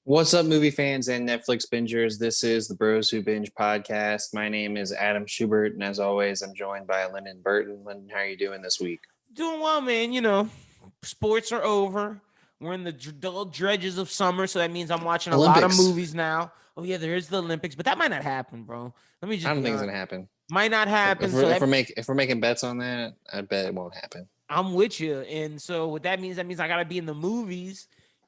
What's up, movie fans and Netflix bingers? This is the Bros Who Binge Podcast. My name is Adam Schubert, and as always, I'm joined by Lyndon Burton. Lyndon, how are you doing this week? Doing well, man. You know, sports are over. We're in the dull dredges of summer, so that means I'm watching a lot of movies now. Oh, yeah, there is the Olympics, but that might not happen, bro. Let me just. I don't think it's gonna happen. Might not happen. If we're making bets on that, I bet it won't happen. I'm with you, and so what that means I gotta be in the movies.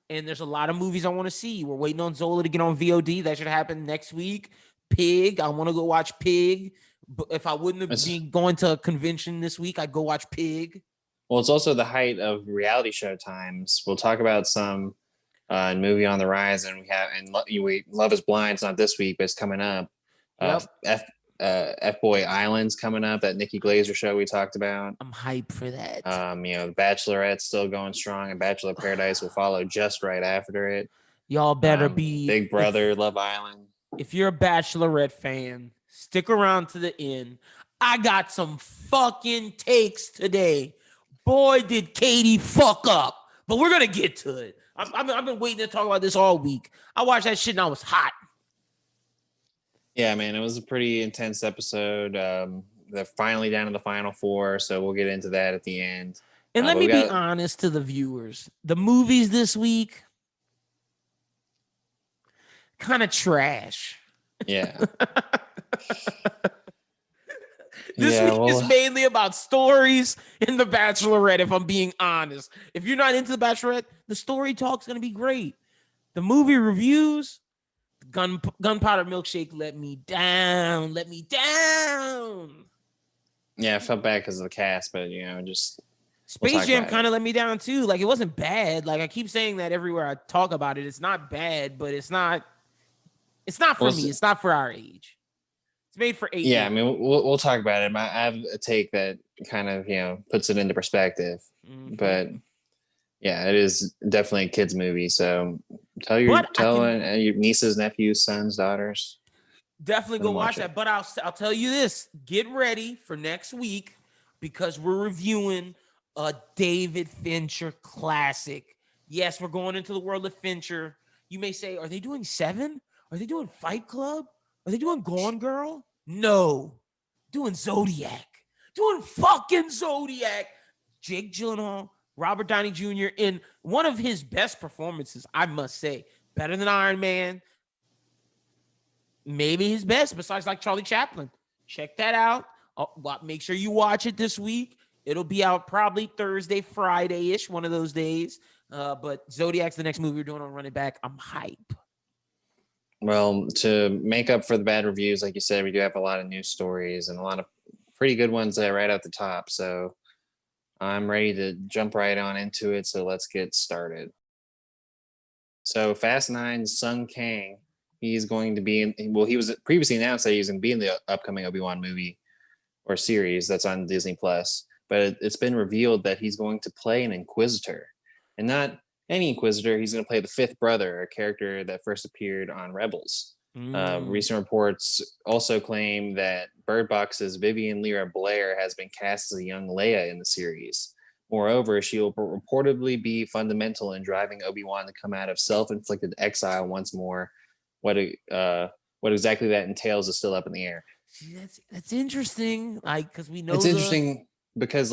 And there's a lot of movies I want to see. We're waiting on Zola to get on VOD. That should happen next week. Pig. I want to go watch Pig. But if I wouldn't have been going to a convention this week, I'd go watch Pig. Well, it's also the height of reality show times. We'll talk about some movie on the rise, and Love Is Blind. It's not this week, but it's coming up. Yep. F-Boy Island's coming up, that Nikki Glazer show we talked about. I'm hyped for that. The Bachelorette's still going strong, and Bachelor Paradise will follow just right after it. Y'all better be Big Brother, Love Island. If you're a Bachelorette fan, stick around to the end. I got some fucking takes today. Boy, did Katie fuck up. But we're gonna get to it. I've been waiting to talk about this all week. I watched that shit and I was hot. Yeah, man, it was a pretty intense episode. They're finally down to the final four, so we'll get into that at the end. And let me be honest to the viewers. The movies this week, kind of trash. Yeah. This week is mainly about stories in The Bachelorette, if I'm being honest. If you're not into The Bachelorette, the story talk's going to be great. The movie reviews... Gunpowder Milkshake let me down. Yeah, I felt bad because of the cast, but just Space Jam kind of let me down too. Like, it wasn't bad. Like, I keep saying that everywhere I talk about it. It's not bad, but it's not for me. It's not for our age. It's made for 8. Yeah, I mean, we'll talk about it. I have a take that kind of puts it into perspective, but. Yeah, it is definitely a kid's movie. So tell your nieces, nephews, sons, daughters. Definitely go watch that. But I'll tell you this: get ready for next week because we're reviewing a David Fincher classic. Yes, we're going into the world of Fincher. You may say, are they doing Seven? Are they doing Fight Club? Are they doing Gone Girl? No, doing Zodiac. Doing fucking Zodiac. Jake Gyllenhaal. Robert Downey Jr. in one of his best performances, I must say. Better than Iron Man. Maybe his best, besides like Charlie Chaplin. Check that out. Make sure you watch it this week. It'll be out probably Thursday, Friday-ish, one of those days. But Zodiac's the next movie we're doing on Run It Back. I'm hype. Well, to make up for the bad reviews, like you said, we do have a lot of news stories and a lot of pretty good ones right at the top. So I'm ready to jump right on into it, so let's get started. So Fast 9's son Kang, he's going to be he was previously announced that he was going to be in the upcoming Obi-Wan movie or series that's on Disney Plus, but it's been revealed that he's going to play an Inquisitor, and not any Inquisitor. He's going to play the fifth brother, a character that first appeared on Rebels. Recent reports also claim that Bird Box's Vivian Lyra Blair has been cast as a young Leia in the series. Moreover, she will reportedly be fundamental in driving Obi-Wan to come out of self-inflicted exile once more. What exactly that entails is still up in the air. See, that's interesting. Like, because we know it's interesting because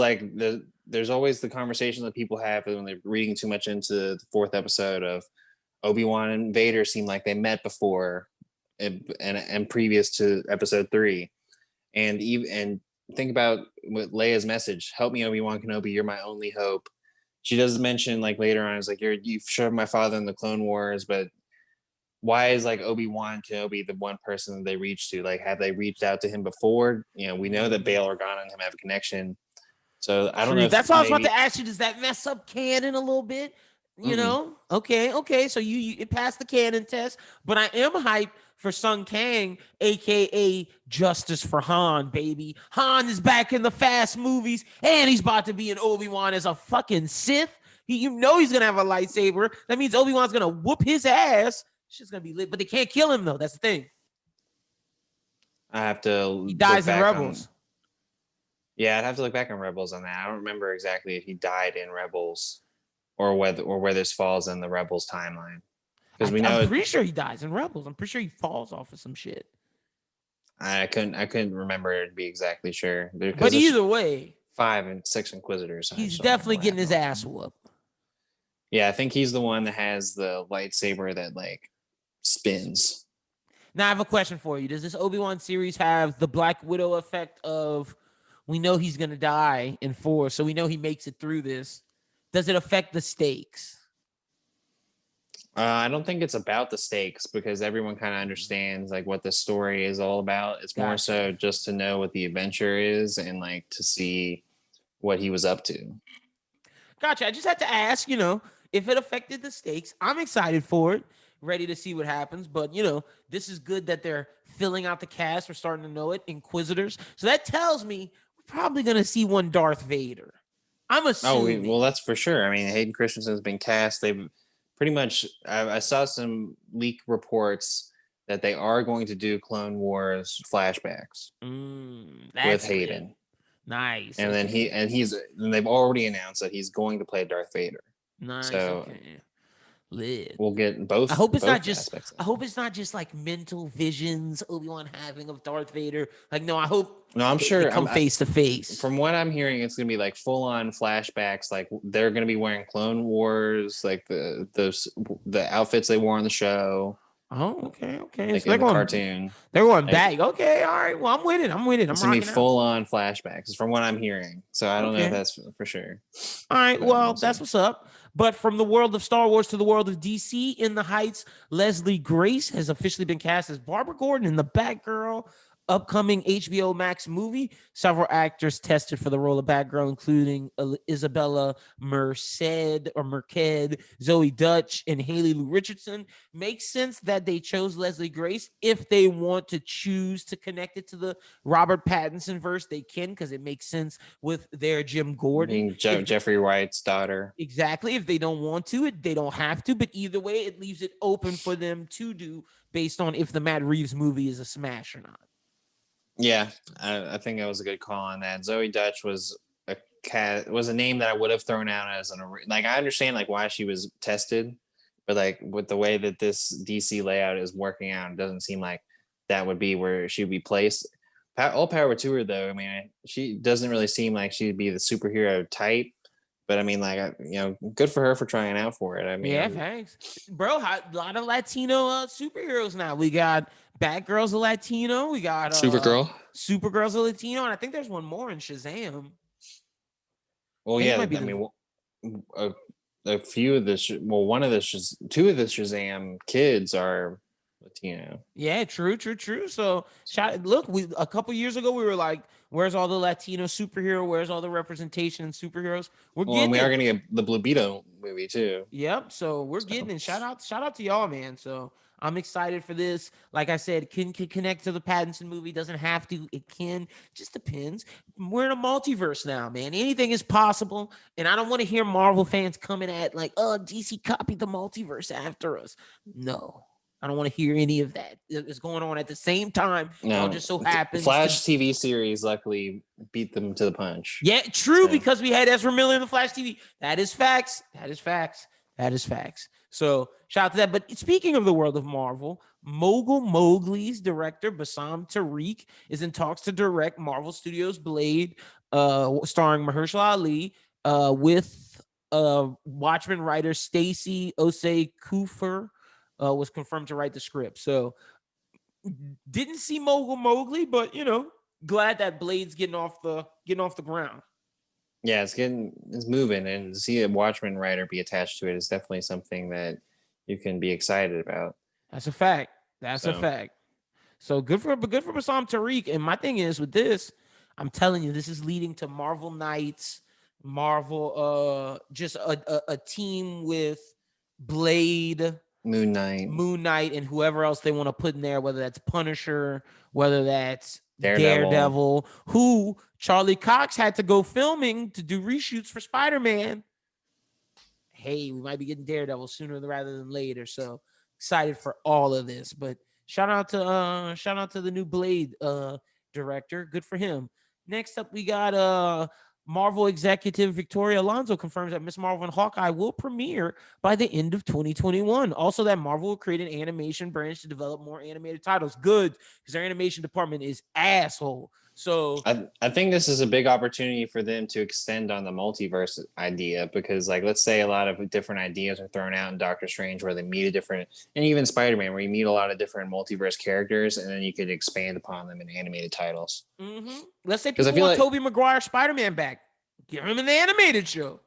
there's always the conversation that people have when they're reading too much into the fourth episode of Obi-Wan and Vader seem like they met before. And previous to episode 3, and think about what Leia's message: "Help me, Obi-Wan Kenobi. You're my only hope." She does mention later on, it's like you've shoved my father in the Clone Wars, but why is Obi-Wan Kenobi the one person that they reach to? Have they reached out to him before? We know that Bail Organa and him have a connection, so I don't know. That's what I was about to ask you. Does that mess up canon a little bit? You know? Okay. So you passed the canon test, but I am hyped for Son Kang, aka Justice for Han, baby. Han is back in the Fast movies, and he's about to be in Obi-Wan as a fucking Sith. He's gonna have a lightsaber. That means Obi-Wan's gonna whoop his ass. Shit's gonna be lit, but they can't kill him though. That's the thing. I have to. He dies in Rebels. Yeah, I'd have to look back on Rebels on that. I don't remember exactly if he died in Rebels or where this falls in the Rebels timeline. Because I'm pretty sure he dies in Rebels. I'm pretty sure he falls off of some shit. I couldn't remember to be exactly sure. But either way, 5 and 6 Inquisitors. He's definitely getting his ass whooped. Yeah, I think he's the one that has the lightsaber that like spins. Now I have a question for you. Does this Obi-Wan series have the Black Widow effect of we know he's gonna die in 4, so we know he makes it through this? Does it affect the stakes? I don't think it's about the stakes because everyone kind of understands like what the story is all about. It's more so just to know what the adventure is and like to see what he was up to. Gotcha. I just had to ask, if it affected the stakes. I'm excited for it, ready to see what happens. But, this is good that they're filling out the cast. We're starting to know it. Inquisitors. So that tells me we're probably going to see one Darth Vader. I'm assuming. Oh, well, that's for sure. I mean, Hayden Christensen's been cast. They've pretty much, I saw some leak reports that they are going to do Clone Wars flashbacks with Hayden. Good. Nice. And then they've already announced that he's going to play Darth Vader. Nice. So Lit. We'll get both. I hope it's not just like mental visions Obi-Wan having of Darth Vader. Like, no, I hope. No, I'm sure. Come face to face. From what I'm hearing, it's gonna be like full on flashbacks. Like they're gonna be wearing Clone Wars, like the outfits they wore on the show. Oh, okay. Like so in the cartoon. They're going back. Okay, all right. Well, I'm with it. It's gonna be full on flashbacks, from what I'm hearing. So I don't know if that's for sure. All right. Well, that's what's up. But from the world of Star Wars to the world of DC, In the Heights, Leslie Grace has officially been cast as Barbara Gordon in the Batgirl upcoming HBO Max movie. Several actors tested for the role of Batgirl, including Isabella Merced, Zoe Dutch, and Haley Lou Richardson. Makes sense that they chose Leslie Grace. If they want to choose to connect it to the Robert Pattinson verse, they can, because it makes sense with their Jim Gordon. Jeffrey Wright's daughter. Exactly. If they don't want to, they don't have to. But either way, it leaves it open for them to do based on if the Matt Reeves movie is a smash or not. Yeah, I think that was a good call on that. Zoe Dutch was a name that I would have thrown out as I understand like why she was tested, but like with the way that this DC layout is working out, it doesn't seem like that would be where she would be placed. All power to her though. I mean, she doesn't really seem like she'd be the superhero type, but I mean, like good for her for trying out for it. I mean, yeah, thanks, bro. A lot of Latino superheroes now. We got Batgirl's a Latino. We got Supergirl's a Latino, and I think there's one more in Shazam. Well, yeah, a few of the one of the two of the Shazam kids are Latino. Yeah, true. So, look, a couple years ago we were like, "Where's all the Latino superhero? Where's all the representation in superheroes?" We are going to get the Blue Beetle movie too. Yep. So we're getting it. Shout out to y'all, man. So I'm excited for this. Like I said, can connect to the Pattinson movie. Doesn't have to. It can. Just depends. We're in a multiverse now, man. Anything is possible. And I don't want to hear Marvel fans coming at like, "Oh, DC copied the multiverse after us." No. I don't want to hear any of that. It's going on at the same time. No, it just so happens. Flash TV series luckily beat them to the punch. Yeah, true, because we had Ezra Miller in the Flash TV. That is facts. So shout out to that. But speaking of the world of Marvel, Mogul Mowgli's director, Bassam Tariq, is in talks to direct Marvel Studios' Blade, starring Mahershala Ali, with Watchmen writer Stacey Osei Kuffer. Was confirmed to write the script. So didn't see Mogul Mowgli, but glad that Blade's getting off the ground. Yeah, it's moving, and to see a Watchmen writer be attached to it is definitely something that you can be excited about. That's a fact. A fact. So good for Bassam Tariq. And my thing is with this, I'm telling you, this is leading to Marvel Knights, just a team with Blade, Moon Knight, and whoever else they want to put in there, whether that's Punisher, whether that's Daredevil, who Charlie Cox had to go filming to do reshoots for Spider-Man. Hey, we might be getting Daredevil sooner rather than later. So excited for all of this. But shout out to the new Blade director. Good for him. Next up, we got Marvel executive Victoria Alonso confirms that Miss Marvel and Hawkeye will premiere by the end of 2021. Also, that Marvel will create an animation branch to develop more animated titles. Good, because their animation department is asshole. So I think this is a big opportunity for them to extend on the multiverse idea, because like, let's say a lot of different ideas are thrown out in Doctor Strange where they meet a different, and even Spider-Man where you meet a lot of different multiverse characters, and then you could expand upon them in animated titles. Let's say people want Tobey Maguire Spider-Man back. Give him an animated show.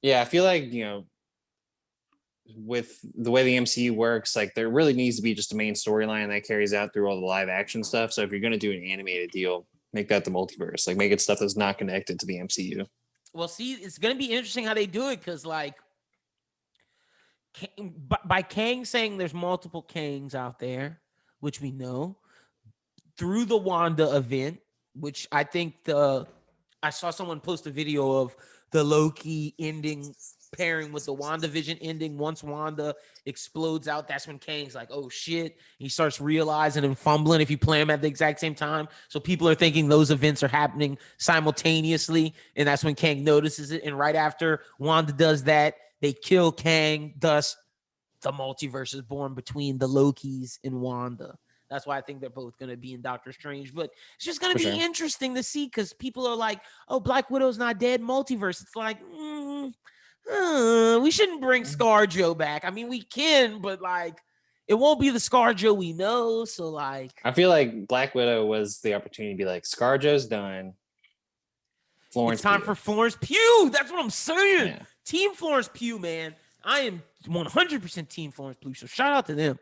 Yeah, I feel like, with the way the MCU works, like there really needs to be just a main storyline that carries out through all the live action stuff. So if you're going to do an animated deal, make that the multiverse. Like, make it stuff that's not connected to the MCU. Well, see, it's going to be interesting how they do it, because like by Kang saying there's multiple Kangs out there, which we know, through the Wanda event, which I think I saw someone post a video of the Loki ending pairing with the WandaVision ending. Once Wanda explodes out, that's when Kang's like, oh shit. He starts realizing and fumbling if you play them at the exact same time. So people are thinking those events are happening simultaneously, and that's when Kang notices it. And right after Wanda does that, they kill Kang. Thus, the multiverse is born between the Lokis and Wanda. That's why I think they're both going to be in Doctor Strange. But it's just going to be interesting to see, because people are like, oh, Black Widow's not dead, multiverse. It's like, we shouldn't bring ScarJo back. I mean, we can, but like, it won't be the ScarJo we know. So like, I feel like Black Widow was the opportunity to be like, ScarJo's done. It's time for Florence Pugh. That's what I'm saying. Yeah. Team Florence Pugh, man. I am 100% Team Florence Pugh. So shout out to them.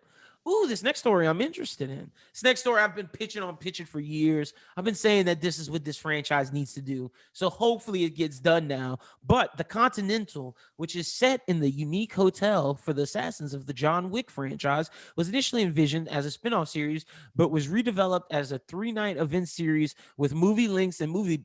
Ooh, this next story I'm interested in. This next story I've been pitching for years. I've been saying that this is what this franchise needs to do. So hopefully it gets done now. But the Continental, which is set in the unique hotel for the assassins of the John Wick franchise, was initially envisioned as a spin-off series, but was redeveloped as a 3-night event series with movie links and movie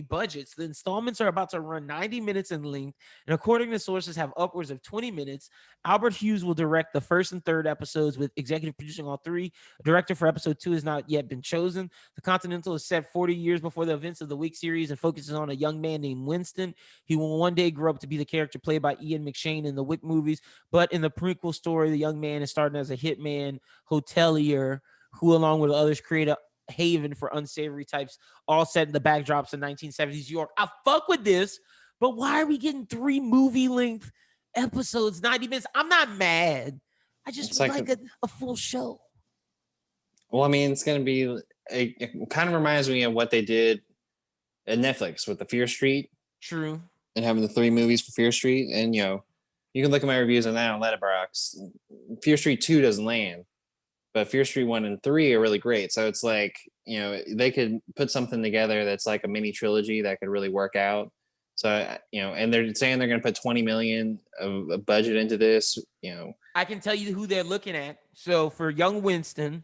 budgets. The installments are about to run 90 minutes in length, and according to sources, have upwards of 20 minutes. Albert Hughes will direct the first and third episodes, with executive producing all 3. A director for episode 2 has not yet been chosen. The Continental is set 40 years before the events of the Wick series and focuses on a young man named Winston. He will one day grow up to be the character played by Ian McShane in the Wick movies, but in the prequel story, the young man is starting as a hitman hotelier who, along with others, create a haven for unsavory types, all set in the backdrops of 1970s New York. I fuck with this, but why are we getting 3 movie-length episodes, 90 minutes? I'm not mad. I just would like a full show. Well, I mean, it's going to be, it kind of reminds me of what they did at Netflix with the Fear Street. True. And having the 3 movies for Fear Street. And, you can look at my reviews on that on Letterboxd. Fear Street 2 doesn't land, but Fear Street 1 and 3 are really great. So it's like, they could put something together that's like a mini trilogy that could really work out. So, and they're saying they're going to put $20 million of a budget into this, I can tell you who they're looking at. So for young Winston,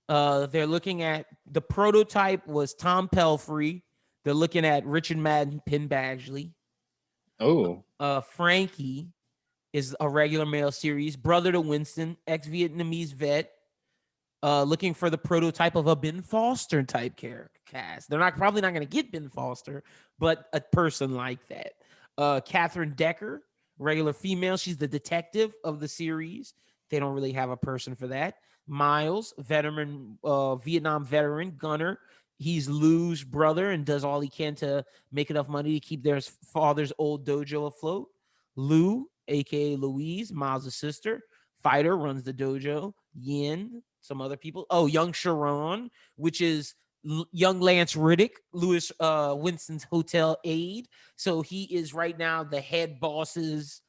they're looking at, the prototype was Tom Pelphrey. They're looking at Richard Madden, Penn Badgley. Oh. Frankie is a regular male series. Brother to Winston, ex-Vietnamese vet. Looking for the prototype of a Ben Foster type character cast. They're probably not going to get Ben Foster, but a person like that. Catherine Decker, regular female. She's the detective of the series. They don't really have a person for that. Miles, veteran, Vietnam veteran, gunner. He's Lou's brother and does all he can to make enough money to keep their father's old dojo afloat. Lou, a.k.a. Louise, Miles' sister. Fighter, runs the dojo. Yin, some other people. Oh, young Sharon, which is young Lance Riddick, Winston's hotel aide. So he is right now the head boss's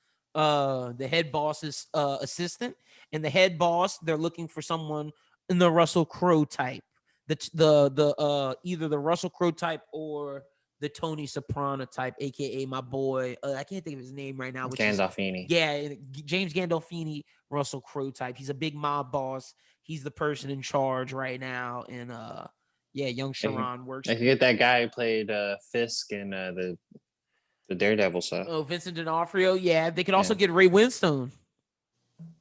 assistant. And the head boss, they're looking for someone in the Russell Crowe type. The either the Russell Crowe type or the Tony Soprano type, aka my boy. I can't think of his name right now. Gandolfini. James Gandolfini, Russell Crowe type. He's a big mob boss. He's the person in charge right now. And young Sharon works. I can get that guy who played Fisk in the Daredevil stuff. Oh, Vincent D'Onofrio. Yeah, they could also get Ray Winstone.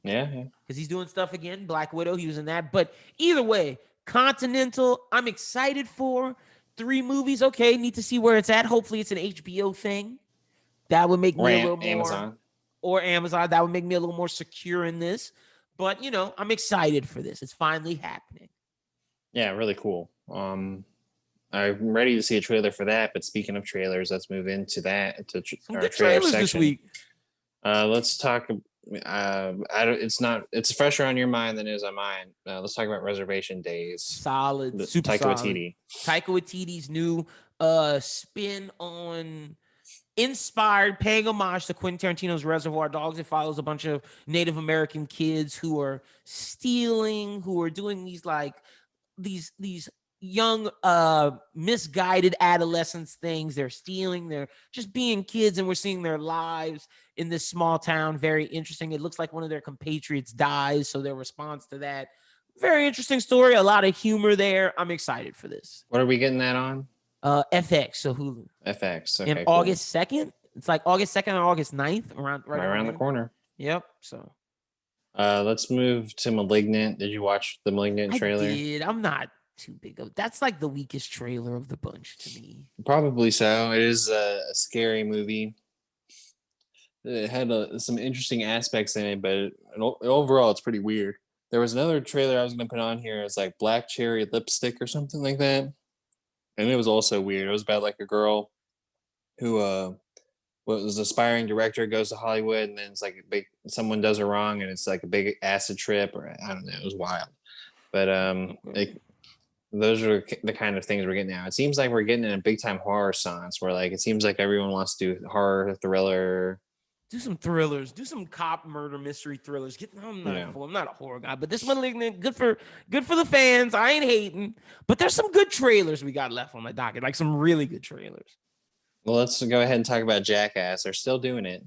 Yeah. Because he's doing stuff again. Black Widow, he was in that. But either way, Continental, I'm excited for. 3 movies. Okay, need to see where it's at. Hopefully it's an HBO thing. That would make me a little more. Amazon. Or Amazon. That would make me a little more secure in this. But, I'm excited for this. It's finally happening. Yeah, really cool. I'm ready to see a trailer for that. But speaking of trailers, let's move into that. Some good trailers this week. Let's talk. It's fresher on your mind than it is on mine. Let's talk about Reservation Days. Solid, super Taika solid. Waititi. Taika Waititi's new spin on, inspired, paying homage to Quentin Tarantino's Reservoir Dogs. It follows a bunch of Native American kids who are stealing, who are doing these young misguided adolescence things. They're stealing, they're just being kids, and we're seeing their lives in this small town. Very interesting. It looks like one of their compatriots dies, so their response to that. Very interesting story. A lot of humor there. I'm excited for this. What are we getting that on? FX, so Hulu. FX. Okay, and cool. August 2nd. It's like August 2nd or August 9th, right around the corner. Yep. So let's move to Malignant. Did you watch the Malignant trailer? I did. I'm not too big of. That's like the weakest trailer of the bunch to me. Probably so. It is a scary movie. It had some interesting aspects in it, but overall, it's pretty weird. There was another trailer I was going to put on here. It's like Black Cherry Lipstick or something like that. And it was also weird. It was about like a girl who was an aspiring director, goes to Hollywood, and then it's like someone does her wrong, and it's like a big acid trip, or I don't know. It was wild. But those are the kind of things we're getting now. It seems like we're getting in a big time horror science where like it seems like everyone wants to do horror, thriller. Do some thrillers. Do some cop murder mystery thrillers. I'm not a horror guy, but this Malignant, good for the fans. I ain't hating, but there's some good trailers we got left on the docket, like some really good trailers. Well, let's go ahead and talk about Jackass. They're still doing it.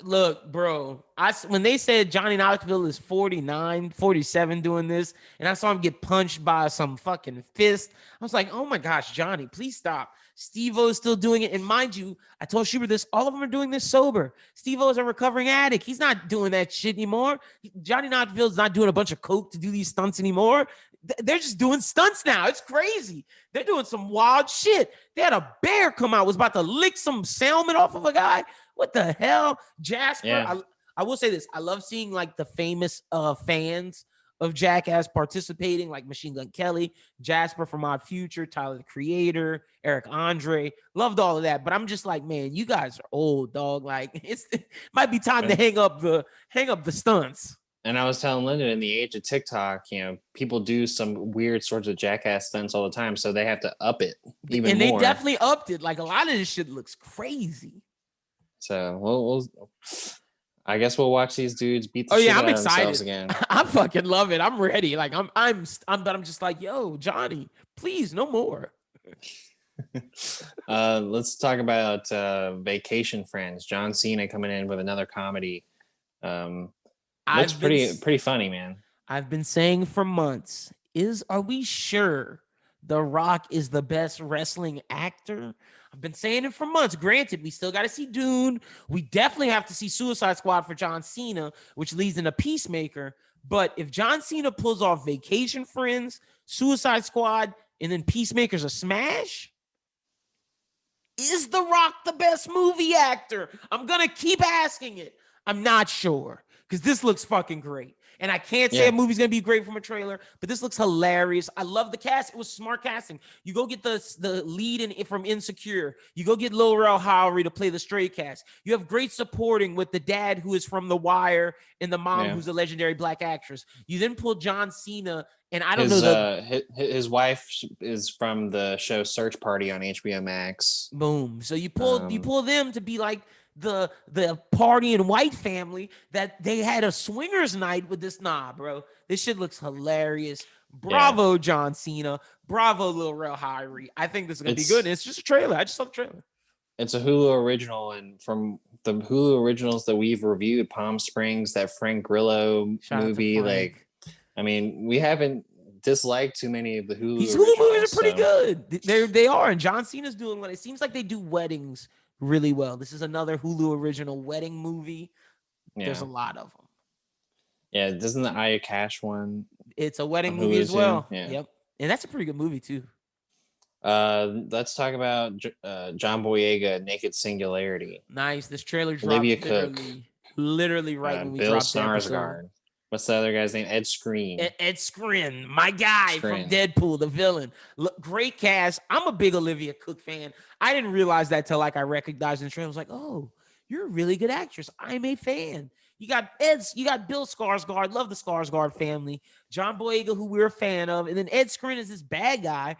Look, bro. When they said Johnny Knoxville is 49, 47 doing this, and I saw him get punched by some fucking fist, I was like, oh my gosh, Johnny, please stop. Steve-O is still doing it. And mind you, I told Schubert this, all of them are doing this sober. Steve-O is a recovering addict. He's not doing that shit anymore. Johnny Knoxville's not doing a bunch of coke to do these stunts anymore. They're just doing stunts now. It's crazy. They're doing some wild shit. They had a bear come out, was about to lick some salmon off of a guy. What the hell? Jasper, yeah. I will say this. I love seeing like the famous fans of Jackass participating, like Machine Gun Kelly, Jasper from Odd Future, Tyler the Creator, Eric Andre. Loved all of that. But I'm just like, man, you guys are old, dog. Like it might be time to hang up the stunts. And I was telling Lyndon, in the age of TikTok, people do some weird sorts of Jackass stunts all the time, so they have to up it even more. And they definitely upped it. Like a lot of this shit looks crazy. So I guess we'll watch these dudes beat the shit out of themselves again. I fucking love it. I'm ready. Like but I'm just like, yo, Johnny, please, no more. Let's talk about Vacation Friends. John Cena coming in with another comedy. Looks pretty funny, man. I've been saying for months, are we sure The Rock is the best wrestling actor? I've been saying it for months. Granted, we still got to see Dune. We definitely have to see Suicide Squad for John Cena, which leads into Peacemaker. But if John Cena pulls off Vacation Friends, Suicide Squad, and then Peacemaker's a smash, is The Rock the best movie actor? I'm going to keep asking it. I'm not sure because this looks fucking great. And I can't say a movie's going to be great from a trailer, but this looks hilarious. I love the cast. It was smart casting. You go get the lead from Insecure. You go get Lil Rel Howery to play the Stray Cats. You have great supporting with the dad who is from The Wire and the mom who's a legendary black actress. You then pull John Cena, and I don't know. His wife is from the show Search Party on HBO Max. Boom. So you pull them to be like the party and white family that they had a swingers night with this. Nah, bro, this shit looks hilarious. Bravo, John Cena. Bravo, Lil Rel Howery. I think this is gonna be good. It's just a trailer. I just saw the trailer. It's a Hulu original, and from the Hulu originals that we've reviewed, Palm Springs, that Frank Grillo movie, like, I mean, we haven't disliked too many of the Hulu. These Hulu movies are pretty good. They are, and John Cena's doing what it seems like they do weddings really well. This is another Hulu original wedding movie. There's a lot of them. Yeah, doesn't the Aya Cash one? It's a wedding movie as well. Yeah. Yep. And that's a pretty good movie too. Let's talk about John Boyega, Naked Singularity. Nice. This trailer dropped Olivia Cook. Literally right when we Bill dropped the episode. Skarsgård. What's the other guy's name? Ed Skrein. Ed Skrein, my guy from Deadpool, the villain. Look, great cast. I'm a big Olivia Cook fan. I didn't realize that till like I recognized in the trailer. I was like, oh, you're a really good actress. I'm a fan. You got Bill Skarsgård. Love the Skarsgård family. John Boyega, who we're a fan of. And then Ed Skrein is this bad guy.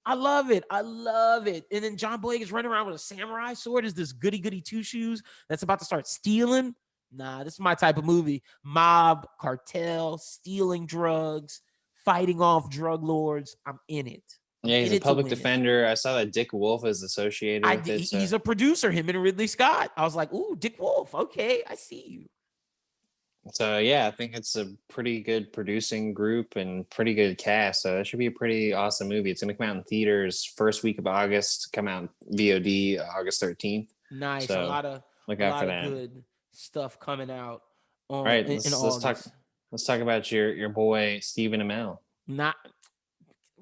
I love it. And then John Boyega's running around with a samurai sword. Is this goody two shoes that's about to start stealing? Nah, this is my type of movie. Mob, cartel, stealing drugs, fighting off drug lords. I'm in it. Yeah, he's a public defender. I saw that Dick Wolf is associated with it. So. He's a producer, him and Ridley Scott. I was like, ooh, Dick Wolf. Okay, I see you. So, yeah, I think it's a pretty good producing group and pretty good cast. So that should be a pretty awesome movie. It's going to come out in theaters first week of August, come out in VOD August 13th. Nice. So a lot of good stuff coming out. All right, let's talk about your boy Stephen Amell.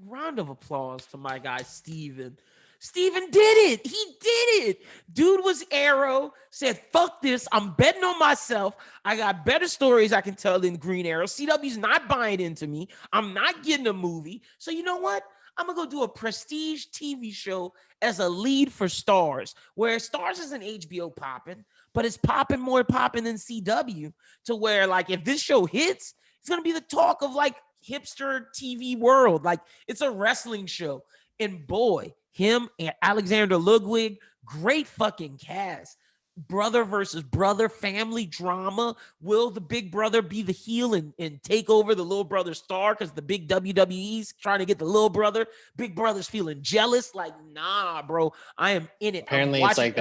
Round of applause to my guy Stephen. Stephen did it. He did it. Dude was Arrow, said, fuck this. I'm betting on myself. I got better stories I can tell than Green Arrow. CW's not buying into me. I'm not getting a movie. So you know what? I'm going to go do a prestige TV show as a lead for Stars, where Stars isn't HBO popping, but it's more popping than CW, to where, like, if this show hits, it's going to be the talk of, like, hipster TV world. Like, it's a wrestling show. And boy, him and Alexander Ludwig, great fucking cast. Brother versus brother, family drama. Will the big brother be the heel and take over the little brother's star because the big WWE's trying to get the little brother? Big brother's feeling jealous. Like, nah, bro, I am in it. Apparently, it's like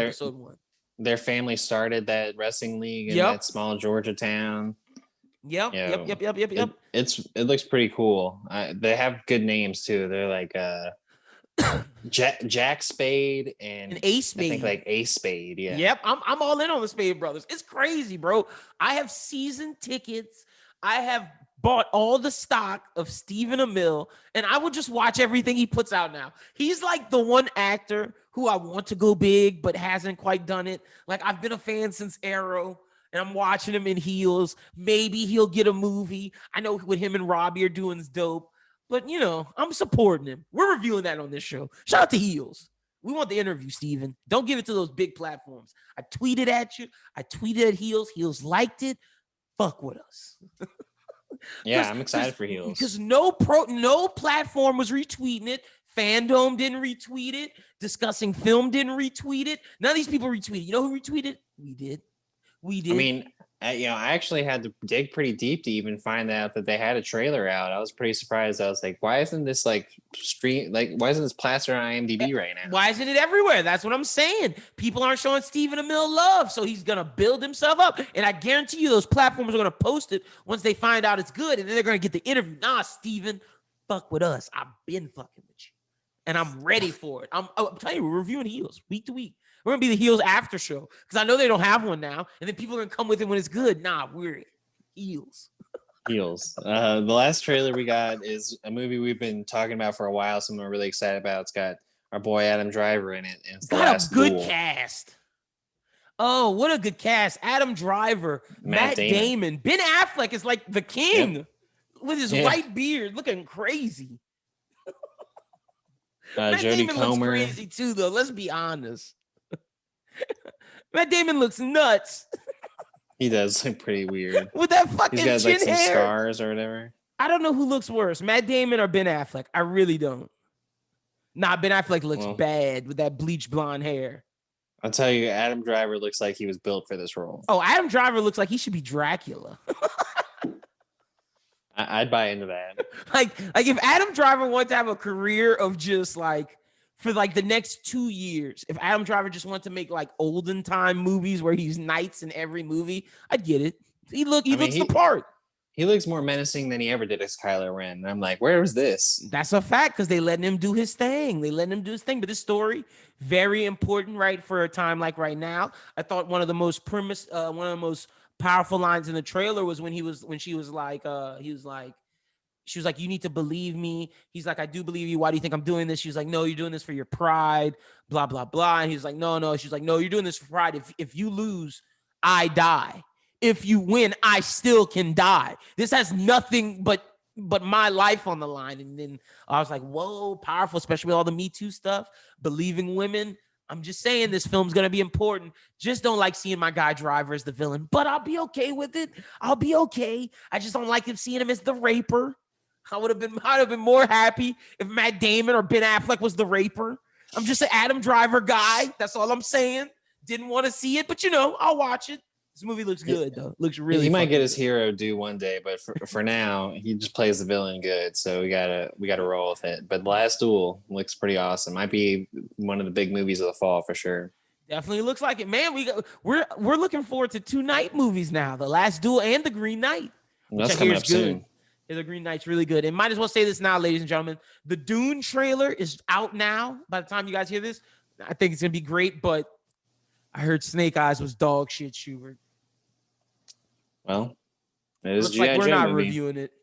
their family started that wrestling league in that small Georgia town. Yep. It looks pretty cool. They have good names too. They're like Jack Spade and Ace Spade. I think like Ace Spade. Yeah. Yep. I'm all in on the Spade brothers. It's crazy, bro. I have season tickets. I have bought all the stock of Stephen Amell, and I will just watch everything he puts out now. He's like the one actor who I want to go big, but hasn't quite done it. Like, I've been a fan since Arrow, and I'm watching him in Heels. Maybe he'll get a movie. I know what him and Robbie are doing is dope. But, you know, I'm supporting him. We're reviewing that on this show. Shout out to Heels. We want the interview, Steven. Don't give it to those big platforms. I tweeted at you. I tweeted at Heels. Heels liked it. Fuck with us. Yeah, I'm excited for Heels. Because no platform was retweeting it. Fandom didn't retweet it. Discussing Film didn't retweet it. None of these people retweeted. You know who retweeted? We did. I mean, I actually had to dig pretty deep to even find out that they had a trailer out. I was pretty surprised. I was like, why isn't this why isn't this plastered on IMDb right now? Why isn't it everywhere? That's what I'm saying. People aren't showing Stephen Amell love, so he's going to build himself up. And I guarantee you those platforms are going to post it once they find out it's good, and then they're going to get the interview. Nah, Stephen, fuck with us. I've been fucking with you, and I'm ready for it. I'm telling you, we're reviewing Heels week to week. We're going to be the Heels after show because I know they don't have one now. And then people are going to come with it when it's good. Nah, we're Heels. Heels. The last trailer we got is a movie we've been talking about for a while. Something we're really excited about. It's got our boy Adam Driver in it. And it's got a good cast. Oh, what a good cast. Adam Driver, Matt Damon. Ben Affleck is like the king with his white beard looking crazy. Matt Jodie Damon Comer. looks crazy too, though. Let's be honest. Matt Damon looks nuts. He does look pretty weird. With that fucking He's got chin like some hair. scars or whatever. I don't know who looks worse, Matt Damon or Ben Affleck. I really don't. Nah, Ben Affleck looks bad with that bleach blonde hair. I'll tell you, Adam Driver looks like he was built for this role. Oh, Adam Driver looks like he should be Dracula. I'd buy into that. Like if Adam Driver wanted to have a career of just like for like the next 2 years, if Adam Driver just wanted to make like olden time movies where he's knights in every movie, I'd get it. He looks the part. He looks more menacing than he ever did as Kylo Ren. And I'm like, where was this? That's a fact because they letting him do his thing. But this story, very important, right? For a time like right now. I thought one of the most powerful lines in the trailer was when she was like, she was like, you need to believe me. He's like, I do believe you. Why do you think I'm doing this? She was like, no, you're doing this for your pride, blah, blah, blah. And he's like, no. She's like, no, you're doing this for pride. If you lose, I die. If you win, I still can die. This has nothing but my life on the line. And then I was like, whoa, powerful, especially with all the Me Too stuff, believing women. I'm just saying this film's going to be important. Just don't like seeing my guy Driver as the villain, but I'll be okay with it. I'll be okay. I just don't like seeing him as the raper. I'd have been more happy if Matt Damon or Ben Affleck was the raper. I'm just an Adam Driver guy. That's all I'm saying. Didn't want to see it, but I'll watch it. This movie looks good though. Looks really. He might get his hero due one day, but for now, he just plays the villain good. So we gotta roll with it. But Last Duel looks pretty awesome. Might be one of the big movies of the fall for sure. Definitely looks like it, man. We're looking forward to 2 night movies now: The Last Duel and The Green Knight. That's coming up soon. The Green Knight's really good. And might as well say this now, ladies and gentlemen. The Dune trailer is out now. By the time you guys hear this, I think it's gonna be great. But I heard Snake Eyes was dog shit, Schubert. Well, it is looks G.I. like we're Joe not movie. Reviewing it.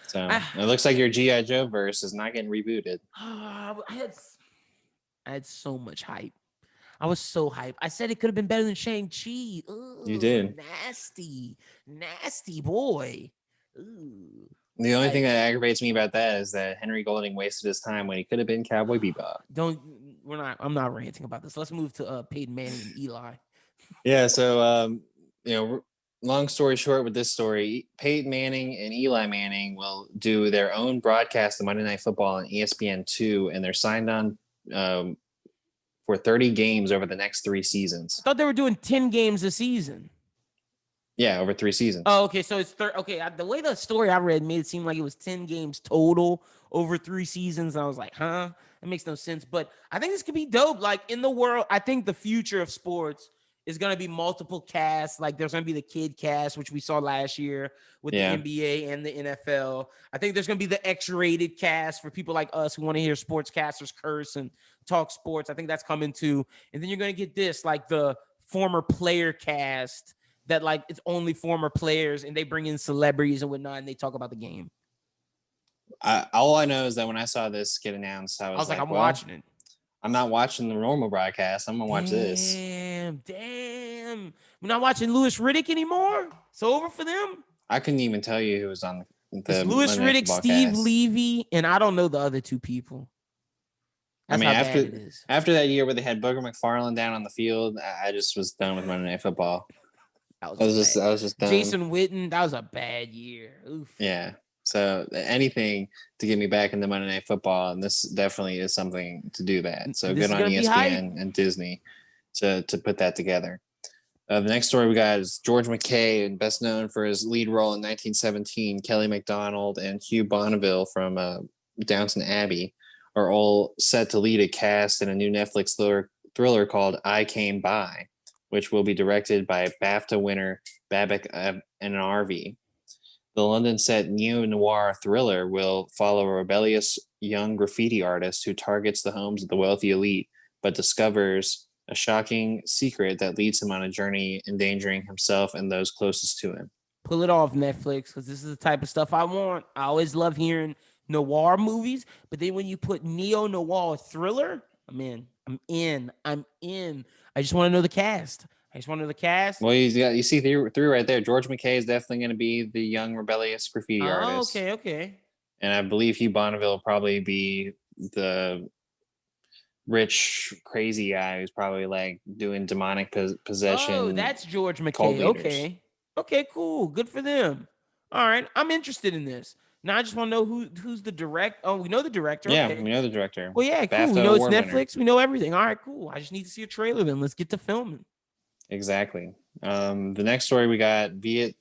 So it looks like your G.I. Joe verse is not getting rebooted. I had so much hype. I was so hyped. I said it could have been better than Shang-Chi. Ugh, you did. Nasty boy. Ooh. The only thing that aggravates me about that is that Henry Golding wasted his time when he could have been Cowboy Bebop. I'm not ranting about this. Let's move to Peyton Manning and Eli. Yeah, so long story short with this story, Peyton Manning and Eli Manning will do their own broadcast of Monday Night Football on ESPN2, and they're signed on for 30 games over the next 3 seasons. I thought they were doing 10 games a season. Yeah, over 3 seasons. Oh, okay. So it's okay. The way the story I read made it seem like it was 10 games total over 3 seasons. I was like, huh? That makes no sense. But I think this could be dope. Like in the world, I think the future of sports is going to be multiple casts. Like there's going to be the kid cast, which we saw last year with the NBA and the NFL. I think there's going to be the X-rated cast for people like us who want to hear sportscasters curse and talk sports. I think that's coming too. And then you're going to get this, like the former player cast that like it's only former players and they bring in celebrities and whatnot and they talk about the game. All I know is that when I saw this get announced, I was like, I'm watching it. I'm not watching the normal broadcast. I'm going to watch this. Damn. We're not watching Louis Riddick anymore? It's over for them? I couldn't even tell you who was on the it's Louis Riddick, Steve Levy, and I don't know the other 2 people. That's how bad it is. After that year where they had Booger McFarland down on the field, I just was done with Monday Night Football. I was just done. Jason Witten, that was a bad year. Oof. Yeah. So anything to get me back into Monday Night Football, and this definitely is something to do that. So good on ESPN and Disney to put that together. The next story we got is George McKay, and best known for his lead role in 1917, Kelly MacDonald and Hugh Bonneville from Downton Abbey are all set to lead a cast in a new Netflix thriller called I Came By, which will be directed by BAFTA winner Babak Anarvi. The London-set neo-noir thriller will follow a rebellious young graffiti artist who targets the homes of the wealthy elite, but discovers a shocking secret that leads him on a journey endangering himself and those closest to him. Pull it off, Netflix, because this is the type of stuff I want. I always love hearing noir movies, but then when you put neo-noir thriller, I'm in. I just want to know the cast. Well, you see through right there. George McKay is definitely going to be the young rebellious graffiti artist. Okay. And I believe Hugh Bonneville will probably be the rich, crazy guy who's probably like doing demonic possession. Oh, that's George McKay. Okay, cool. Good for them. All right, I'm interested in this. Now I just want to know who's the director. Oh, we know the director. Yeah, okay. we know the director. Well, yeah, cool. BAFTA We know it's Netflix. Winner. We know everything. All right, cool. I just need to see a trailer then. Let's get to filming. Exactly. The next story we got Viet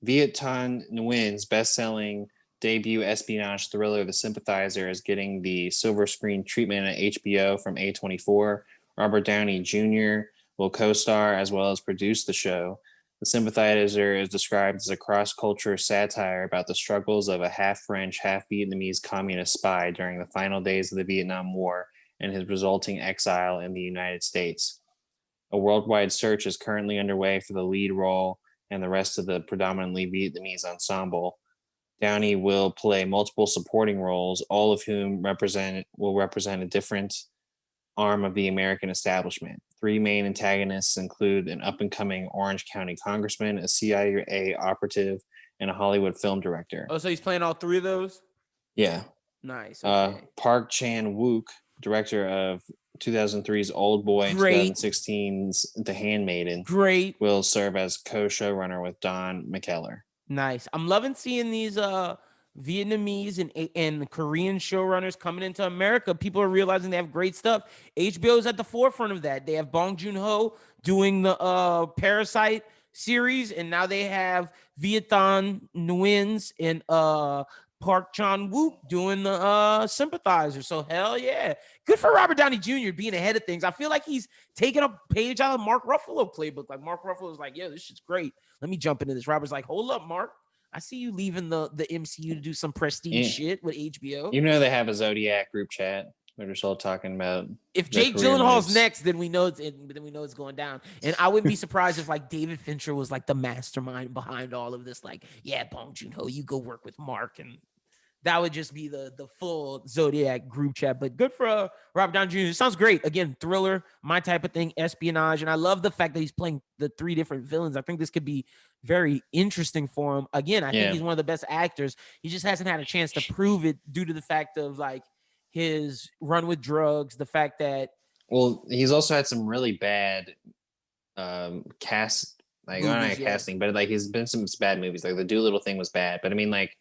Thanh Nguyen's best-selling debut espionage thriller The Sympathizer is getting the silver screen treatment at HBO from A24. Robert Downey Jr. will co-star as well as produce the show. The Sympathizer is described as a cross-culture satire about the struggles of a half-French, half-Vietnamese communist spy during the final days of the Vietnam War and his resulting exile in the United States. A worldwide search is currently underway for the lead role and the rest of the predominantly Vietnamese ensemble. Downey will play multiple supporting roles, all of whom will represent a different arm of the American establishment. Three main antagonists include an up-and-coming Orange County congressman, a CIA operative, and a Hollywood film director. Oh, so he's playing all three of those? Yeah. Nice. Okay. Park Chan-wook, director of 2003's Old Boy and 2016's The Handmaiden, will serve as co-showrunner with Don McKellar. Nice. I'm loving seeing these Vietnamese and Korean showrunners coming into America. People are realizing they have great stuff. HBO is at the forefront of that. They have Bong Joon-ho doing the Parasite series, and now they have Viet Thanh Nguyen's and Park Chan-wook doing the Sympathizer. So hell yeah. Good for Robert Downey Jr. being ahead of things. I feel like he's taking a page out of Mark Ruffalo playbook. Like Mark Ruffalo was like, yeah, this shit's great. Let me jump into this. Robert's like, hold up, Mark. I see you leaving the MCU to do some prestige shit with HBO. You know they have a Zodiac group chat. They're just all talking about. If Jake Gyllenhaal's next, then we know it's going down. And I wouldn't be surprised if like David Fincher was like the mastermind behind all of this. Like, yeah, Bong Joon-ho, you go work with Mark, and that would just be the full Zodiac group chat. But good for Robert Downey Jr. It sounds great. Again, thriller, my type of thing, espionage. And I love the fact that he's playing the three different villains. I think this could be very interesting for him. Again, I think he's one of the best actors. He just hasn't had a chance to prove it due to the fact of like his run with drugs, the fact that. Well, he's also had some really bad cast, like movies, not casting, but like he's been some bad movies. Like the Doolittle thing was bad, but I mean, like,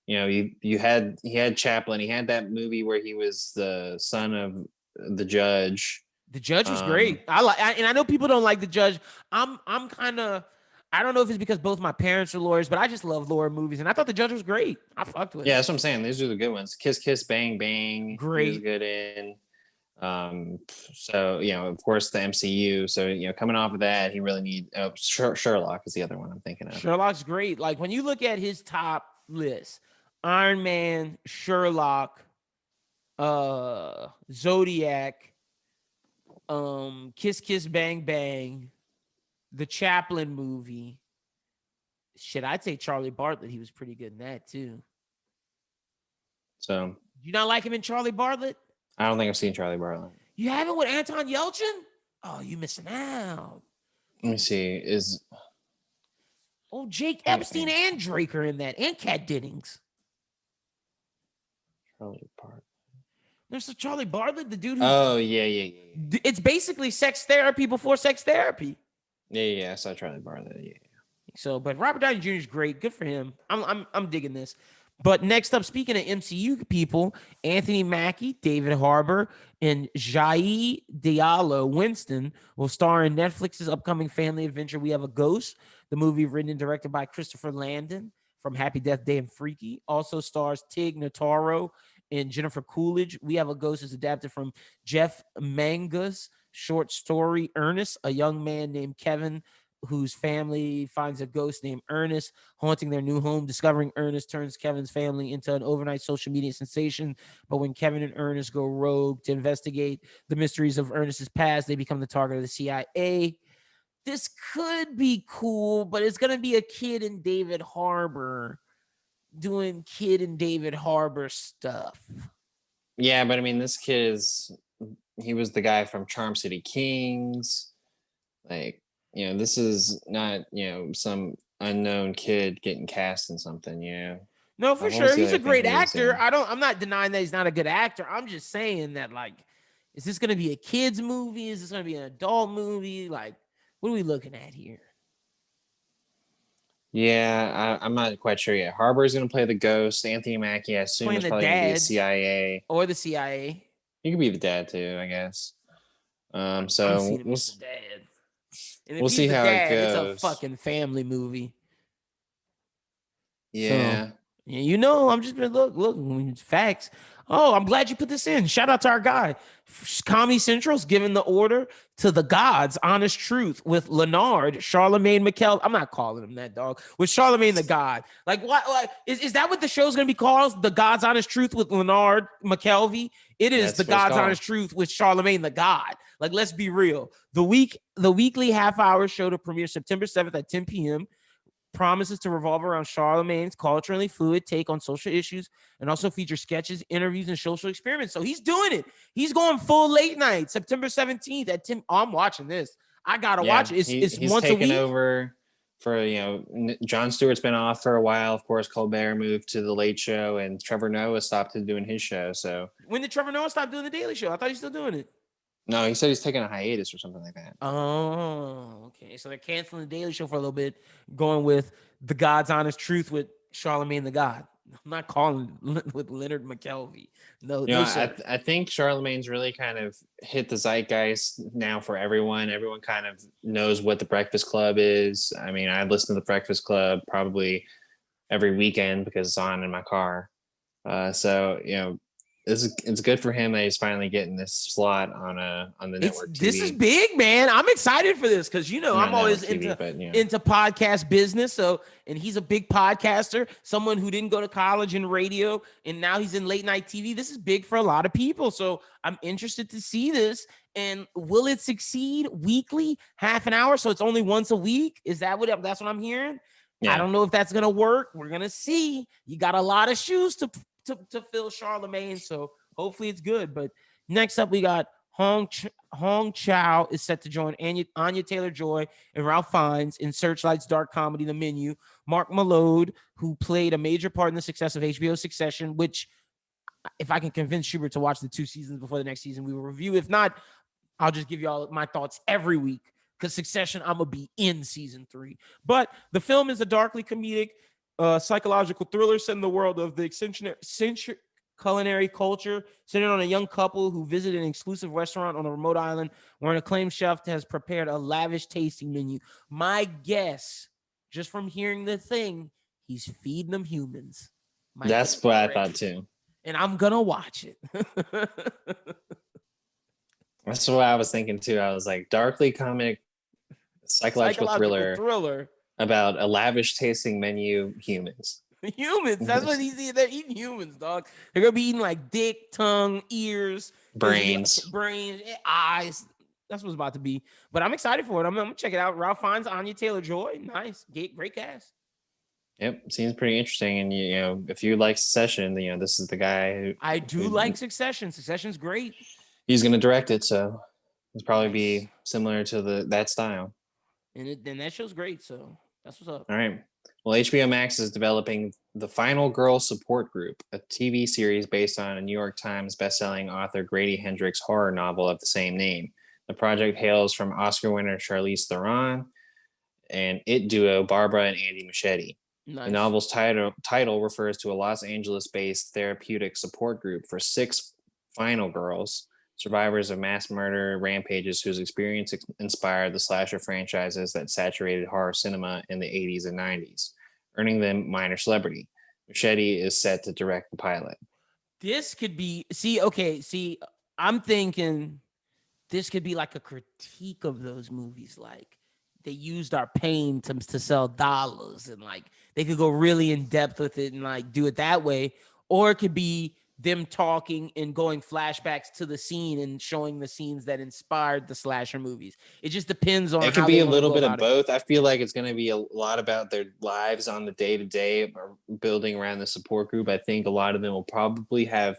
you know, he had Chaplin. He had that movie where he was the son of the judge. The Judge was great. And I know people don't like The Judge. I'm kind of, I don't know if it's because both my parents are lawyers, but I just love lawyer movies, and I thought The Judge was great. I fucked with it. Yeah, that's what I'm saying. These are the good ones. Kiss Kiss Bang Bang. Great. He was good in. So, you know, of course, the MCU. So, you know, coming off of that, he really need Sherlock is the other one I'm thinking of. Sherlock's great. Like when you look at his top list, Iron Man, Sherlock, Zodiac, Kiss Kiss Bang Bang, the Chaplin movie. Shit, I'd say Charlie Bartlett. He was pretty good in that too. So, you not like him in Charlie Bartlett? I don't think I've seen Charlie Bartlett. You haven't with Anton Yelchin? Oh, you missing out. Let me see. Jake Epstein and Drake are in that, and Kat Dennings. Charlie Bartlett. There's a Charlie Bartlett, the dude who. Oh, yeah. It's basically sex therapy before sex therapy. Yeah. I saw Charlie Bartlett. Yeah. So, but Robert Downey Jr. is great. Good for him. I'm digging this. But next up, speaking of MCU people, Anthony Mackie, David Harbour, and Jai Diallo Winston will star in Netflix's upcoming family adventure We Have a Ghost, the movie written and directed by Christopher Landon from Happy Death Day and Freaky. Also stars Tig Notaro and Jennifer Coolidge. We Have a Ghost is adapted from Jeff Manga's short story Ernest, a young man named Kevin whose family finds a ghost named Ernest haunting their new home. Discovering Ernest turns Kevin's family into an overnight social media sensation. But when Kevin and Ernest go rogue to investigate the mysteries of Ernest's past, they become the target of the CIA. This could be cool, but it's going to be a kid in David Harbour doing kid in David Harbour stuff. Yeah, but I mean, this kid he was the guy from Charm City Kings. Like, you know, this is not, you know, some unknown kid getting cast in something, you know. No, for sure. He's a great actor. I'm not denying that he's not a good actor. I'm just saying that, like, is this going to be a kid's movie? Is this going to be an adult movie? Like, what are we looking at here? Yeah, I'm not quite sure yet. Harbour's going to play the ghost. Anthony Mackie, I assume, is probably going to be the CIA. Or the CIA. He could be the dad, too, I guess. So we'll see how it goes. It's a fucking family movie. Yeah. So, you know, I'm just gonna look. Facts. Oh, I'm glad you put this in. Shout out to our guy. Comedy Central's giving the order to the gods, Honest Truth, with Leonard, Charlemagne McKell. I'm not calling him that, dog. With Charlemagne the God. Like, what? Is that what the show's going to be called? The God's Honest Truth with Leonard McKelvey? It is the God's Honest Truth with Charlemagne the God. Like, let's be real. The weekly half-hour show to premiere September 7th at 10 p.m. promises to revolve around Charlemagne's culturally fluid take on social issues and also feature sketches, interviews, and social experiments. So he's doing it. He's going full late night, September 17th at 10. Oh, I'm watching this. I got to watch it. It's once a week. He's taken over for, Jon Stewart's been off for a while. Of course, Colbert moved to the Late Show and Trevor Noah stopped doing his show. So when did Trevor Noah stop doing the Daily Show? I thought he's still doing it. No, he said he's taking a hiatus or something like that. Oh, okay. So they're canceling the Daily Show for a little bit, going with the God's Honest Truth with Charlemagne the God. I'm not calling with Leonard McKelvey. No, I think Charlemagne's really kind of hit the zeitgeist now for everyone. Everyone kind of knows what the Breakfast Club is. I mean, I listen to the Breakfast Club probably every weekend because it's on in my car. It's good for him that he's finally getting this slot on the network TV. This is big, man. I'm excited for this because I'm always into podcast business. And he's a big podcaster, someone who didn't go to college in radio, and now he's in late night TV. This is big for a lot of people. So I'm interested to see this. And will it succeed weekly, half an hour? So it's only once a week. That's what I'm hearing? Yeah. I don't know if that's gonna work. We're gonna see. You got a lot of shoes to fill, Charlemagne, so hopefully it's good. But next up, we got Hong Chow is set to join Anya Taylor-Joy and Ralph Fiennes in Searchlight's dark comedy The Menu. Mark Malone, who played a major part in the success of HBO's Succession, which, if I can convince Schubert to watch the 2 seasons before the next season, we will review. If not, I'll just give you all my thoughts every week, because Succession, I'm going to be in season 3. But the film is a darkly comedic psychological thriller set in the world of the eccentric culinary culture, centered on a young couple who visit an exclusive restaurant on a remote island where an acclaimed chef has prepared a lavish tasting menu. My guess, just from hearing the thing, he's feeding them humans. That's what I thought too. And I'm going to watch it. That's what I was thinking too. I was like, darkly comic psychological thriller about a lavish tasting menu, humans. Humans. That's what he's eating. They're eating humans, dog. They're going to be eating like dick, tongue, ears, brains, eyes. That's what's about to be. But I'm excited for it. I'm going to check it out. Ralph Fiennes, Anya Taylor-Joy. Nice. Great cast. Yep. Seems pretty interesting. And, if you like Succession, this is the guy who... I do like Succession. Succession's great. He's going to direct it, so it'll probably be similar to that style. And that show's great, so that's what's up. All right. Well, HBO Max is developing The Final Girl Support Group, a TV series based on a New York Times bestselling author Grady Hendrix' horror novel of the same name. The project hails from Oscar winner Charlize Theron and It duo Barbara and Andy Muschietti. Nice. The novel's title refers to a Los Angeles-based therapeutic support group for 6 final girls, survivors of mass murder rampages whose experience inspired the slasher franchises that saturated horror cinema in the 80s and 90s, earning them minor celebrity. Muschietti is set to direct the pilot. This could be... I'm thinking this could be like a critique of those movies. Like, they used our pain to sell dollars, and like they could go really in depth with it and like do it that way. Or it could be them talking and going flashbacks to the scene and showing the scenes that inspired the slasher movies. It just depends on. It could be a little bit of both. I feel like it's going to be a lot about their lives on the day-to-day, building around the support group. I think a lot of them will probably have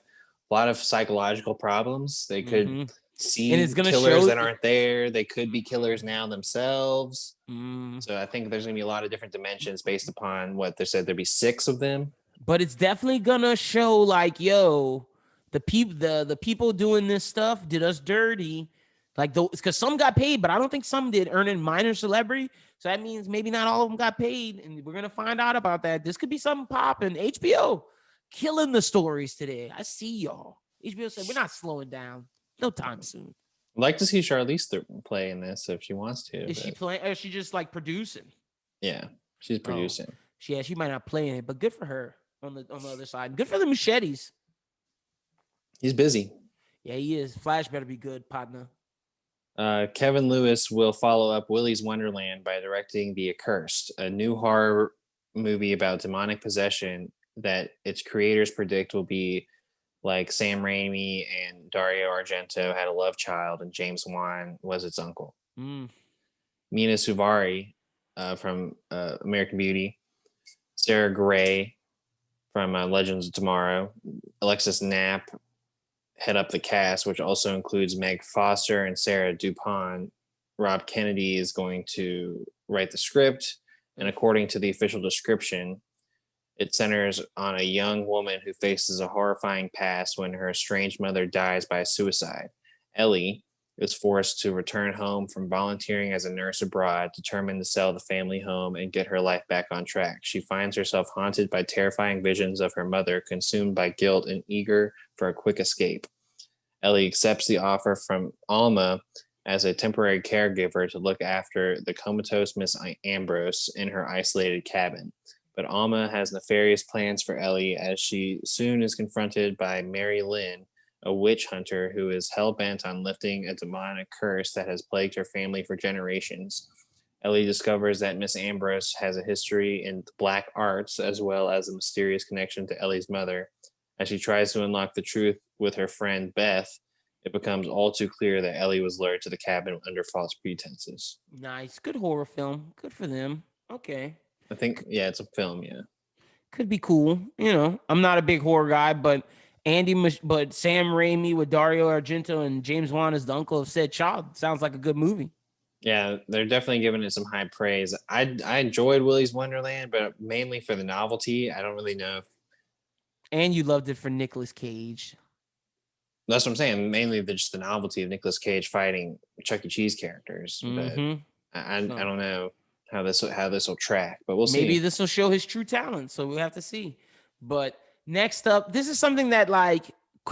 a lot of psychological problems. They could see killers that aren't there. They could be killers now themselves. So I think there's going to be a lot of different dimensions based upon what they said. There'd be 6 of them. But it's definitely gonna show like, the people doing this stuff did us dirty. Like, because some got paid, but I don't think some did, earning minor celebrity. So that means maybe not all of them got paid, and we're gonna find out about that. This could be something popping. HBO killing the stories today. I see y'all. HBO said we're not slowing down. No time soon. I'd like to see Charlize play in this if she wants to. Is she playing? Or is she just like producing? Yeah, she's producing. She might not play in it, but good for her. On the other side. Good for the Muschietis. He's busy. Yeah, he is. Flash better be good, partner. Kevin Lewis will follow up Willy's Wonderland by directing The Accursed, a new horror movie about demonic possession that its creators predict will be like Sam Raimi and Dario Argento had a love child and James Wan was its uncle. Mina Suvari from American Beauty, Sarah Gray from Legends of Tomorrow, Alexis Knapp head up the cast, which also includes Meg Foster and Sarah Dupont. Rob Kennedy is going to write the script, and according to the official description, it centers on a young woman who faces a horrifying past when her estranged mother dies by suicide. Ellie is forced to return home from volunteering as a nurse abroad, determined to sell the family home and get her life back on track. She finds herself haunted by terrifying visions of her mother, consumed by guilt and eager for a quick escape. Ellie accepts the offer from Alma as a temporary caregiver to look after the comatose Miss Ambrose in her isolated cabin. But Alma has nefarious plans for Ellie as she soon is confronted by Mary Lynn, a witch hunter who is hell-bent on lifting a demonic curse that has plagued her family for generations. Ellie discovers that Miss Ambrose has a history in black arts as well as a mysterious connection to Ellie's mother. As she tries to unlock the truth with her friend Beth, it becomes all too clear that Ellie was lured to the cabin under false pretenses. Nice. Good horror film. Good for them. Okay. I think, yeah, it's a film, yeah. Could be cool. You know, I'm not a big horror guy, but Sam Raimi with Dario Argento and James Wan as the uncle of said child sounds like a good movie. Yeah, they're definitely giving it some high praise. I enjoyed Willy's Wonderland, but mainly for the novelty. I don't really know if... And you loved it for Nicolas Cage. That's what I'm saying. Mainly just the novelty of Nicolas Cage fighting Chuck E. Cheese characters. Mm-hmm. But I don't know how this will track, but we'll see. Maybe this will show his true talent, so we have to see. But next up, this is something that like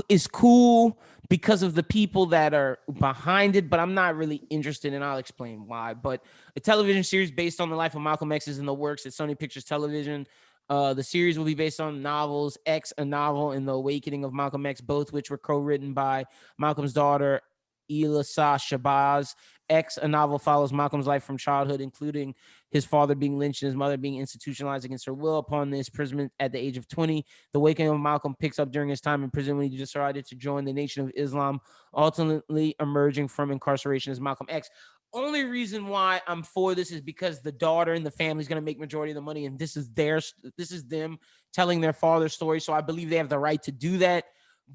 is cool because of the people that are behind it, but I'm not really interested, and I'll explain why. But a television series based on the life of Malcolm X is in the works at Sony Pictures Television. The series will be based on novels X, a novel, and The Awakening of Malcolm X, both which were co-written by Malcolm's daughter, Elisa Shabazz. X, a novel, follows Malcolm's life from childhood, including his father being lynched and his mother being institutionalized against her will upon the imprisonment at the age of 20. The Awakening of Malcolm picks up during his time in prison when he decided to join the Nation of Islam, ultimately emerging from incarceration as Malcolm X. Only reason why I'm for this is because the daughter and the family is going to make majority of the money, and this is them telling their father's story. So I believe they have the right to do that.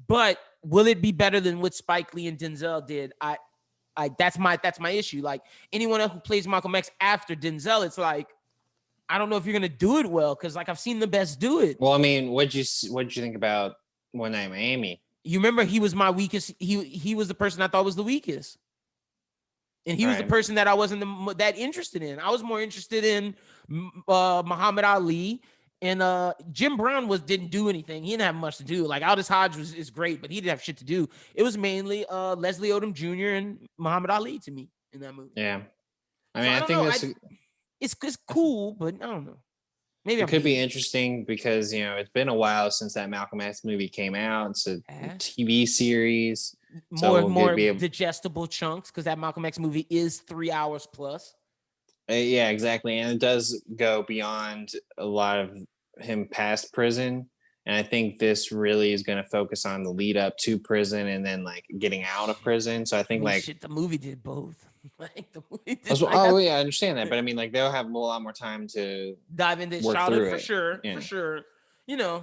But will it be better than what Spike Lee and Denzel did? That's my issue. Like anyone else who plays Malcolm X after Denzel, it's like I don't know if you're going to do it well because like I've seen the best do it. Well, I mean, what'd you think about One Night in Miami? You remember he was my weakest. He was the person I thought was the weakest. And he was the person that I wasn't that interested in. I was more interested in Muhammad Ali, and Jim Brown didn't do anything. He didn't have much to do. Like Aldous Hodge is great, but he didn't have shit to do. It was mainly Leslie Odom Jr. and Muhammad Ali to me in that movie. Yeah, I mean, I think it's cool, but I don't know. Maybe it could be interesting because it's been a while since that Malcolm X movie came out. It's a TV series. More digestible chunks because that Malcolm X movie is 3 hours plus. Yeah, exactly. And it does go beyond a lot of him past prison. And I think this really is going to focus on the lead up to prison and then like getting out of prison. So I think the movie did both. Like the movie did, yeah, I understand that. But I mean, like they'll have a lot more time to dive into his childhood for sure. Yeah. For sure.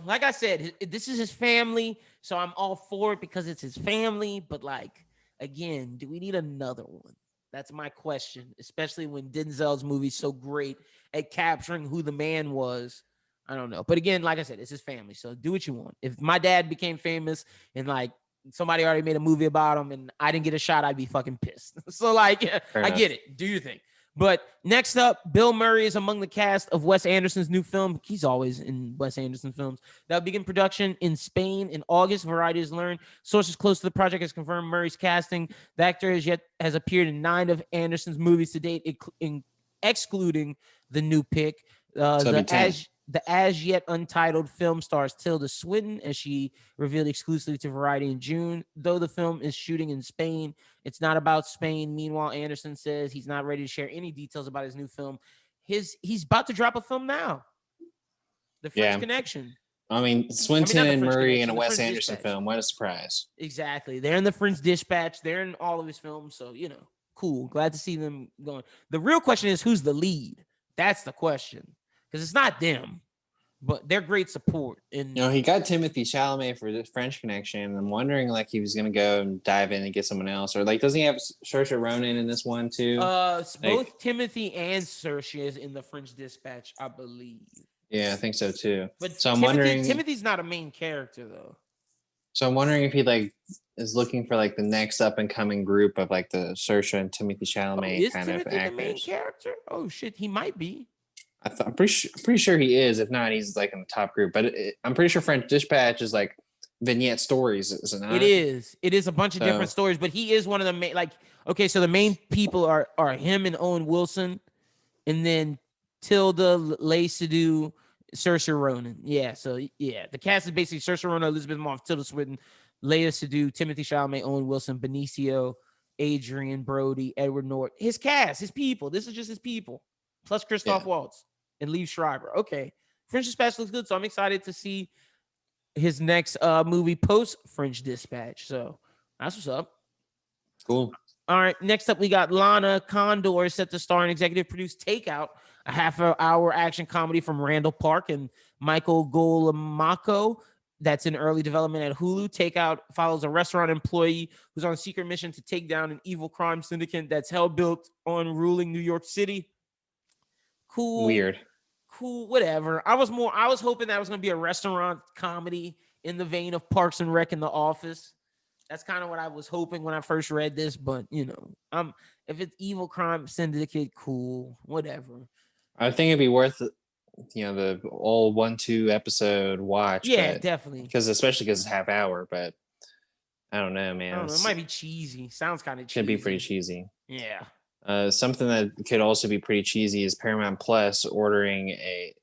Like I said, this is his family, so I'm all for it because it's his family. But like, again, do we need another one? That's my question, especially when Denzel's movie's so great at capturing who the man was. I don't know. But again, like I said, it's his family, so do what you want. If my dad became famous and like somebody already made a movie about him and I didn't get a shot, I'd be fucking pissed. So like, I get it. Do your thing. But next up, Bill Murray is among the cast of Wes Anderson's new film. He's always in Wes Anderson films. That will begin production in Spain in August. Variety has learned. Sources close to the project has confirmed Murray's casting. The actor has appeared in 9 of Anderson's movies to date, excluding the new pick. the as yet untitled film stars Tilda Swinton, as she revealed exclusively to Variety in June. Though the film is shooting in Spain, it's not about Spain. Meanwhile, Anderson says he's not ready to share any details about his new film. He's about to drop a film now. The French Connection. I mean, Swinton and Murray in a Wes French Anderson Dispatch. film. What a surprise. Exactly. They're in the French Dispatch. They're in all of his films. So, you know, cool. Glad to see them going. The real question is, who's the lead? That's the question. Because it's not them, but they're great support. And he got Timothy Chalamet for the French Connection. I'm wondering, like, he was going to go and dive in and get someone else. Or, like, doesn't he have Saoirse Ronan in this one, too? Both Timothy and Saoirse is in the French Dispatch, I believe. Yeah, I think so too. But so I'm wondering, Timothy's not a main character though. So I'm wondering if he like is looking for like the next up and coming group of like the Saoirse and Timothy Chalamet kind of actors. The main character? Oh shit, he might be. I'm pretty sure he is. If not, he's like in the top group. But I'm pretty sure French Dispatch is like vignette stories, is it not? It is. It is a bunch of different stories. But he is one of the main. Like, okay, so the main people are him and Owen Wilson, and then Tilda, Leigh Seydoux, Saoirse Ronan. Yeah, so yeah, the cast is basically Saoirse Ronan, Elizabeth Moss, Tilda Swinton, Leigh Seydoux, Timothy Chalamet, Owen Wilson, Benicio, Adrian Brody, Edward Norton. His cast, his people. This is just his people, plus Christoph Waltz and Liev Schreiber. Okay, French Dispatch looks good, so I'm excited to see his next movie post French Dispatch. So that's what's up. Cool. All right, next up we got Lana Condor set to star and executive produce Takeout, a half-hour action comedy from Randall Park and Michael Golamaco that's in early development at Hulu. Takeout follows a restaurant employee who's on a secret mission to take down an evil crime syndicate that's hell-built on ruling New York City. Cool. Weird. Cool, whatever. I was hoping that was going to be a restaurant comedy in the vein of Parks and Rec and The Office. That's kind of what I was hoping when I first read this, but you know, if it's evil crime syndicate, cool, whatever. I think it'd be worth, the all 1-2 episode watch. Yeah, definitely. Especially because it's half hour, but I don't know, man. I don't know, it might be cheesy. Sounds kind of cheesy. Should be pretty cheesy. Yeah. Something that could also be pretty cheesy is Paramount Plus ordering a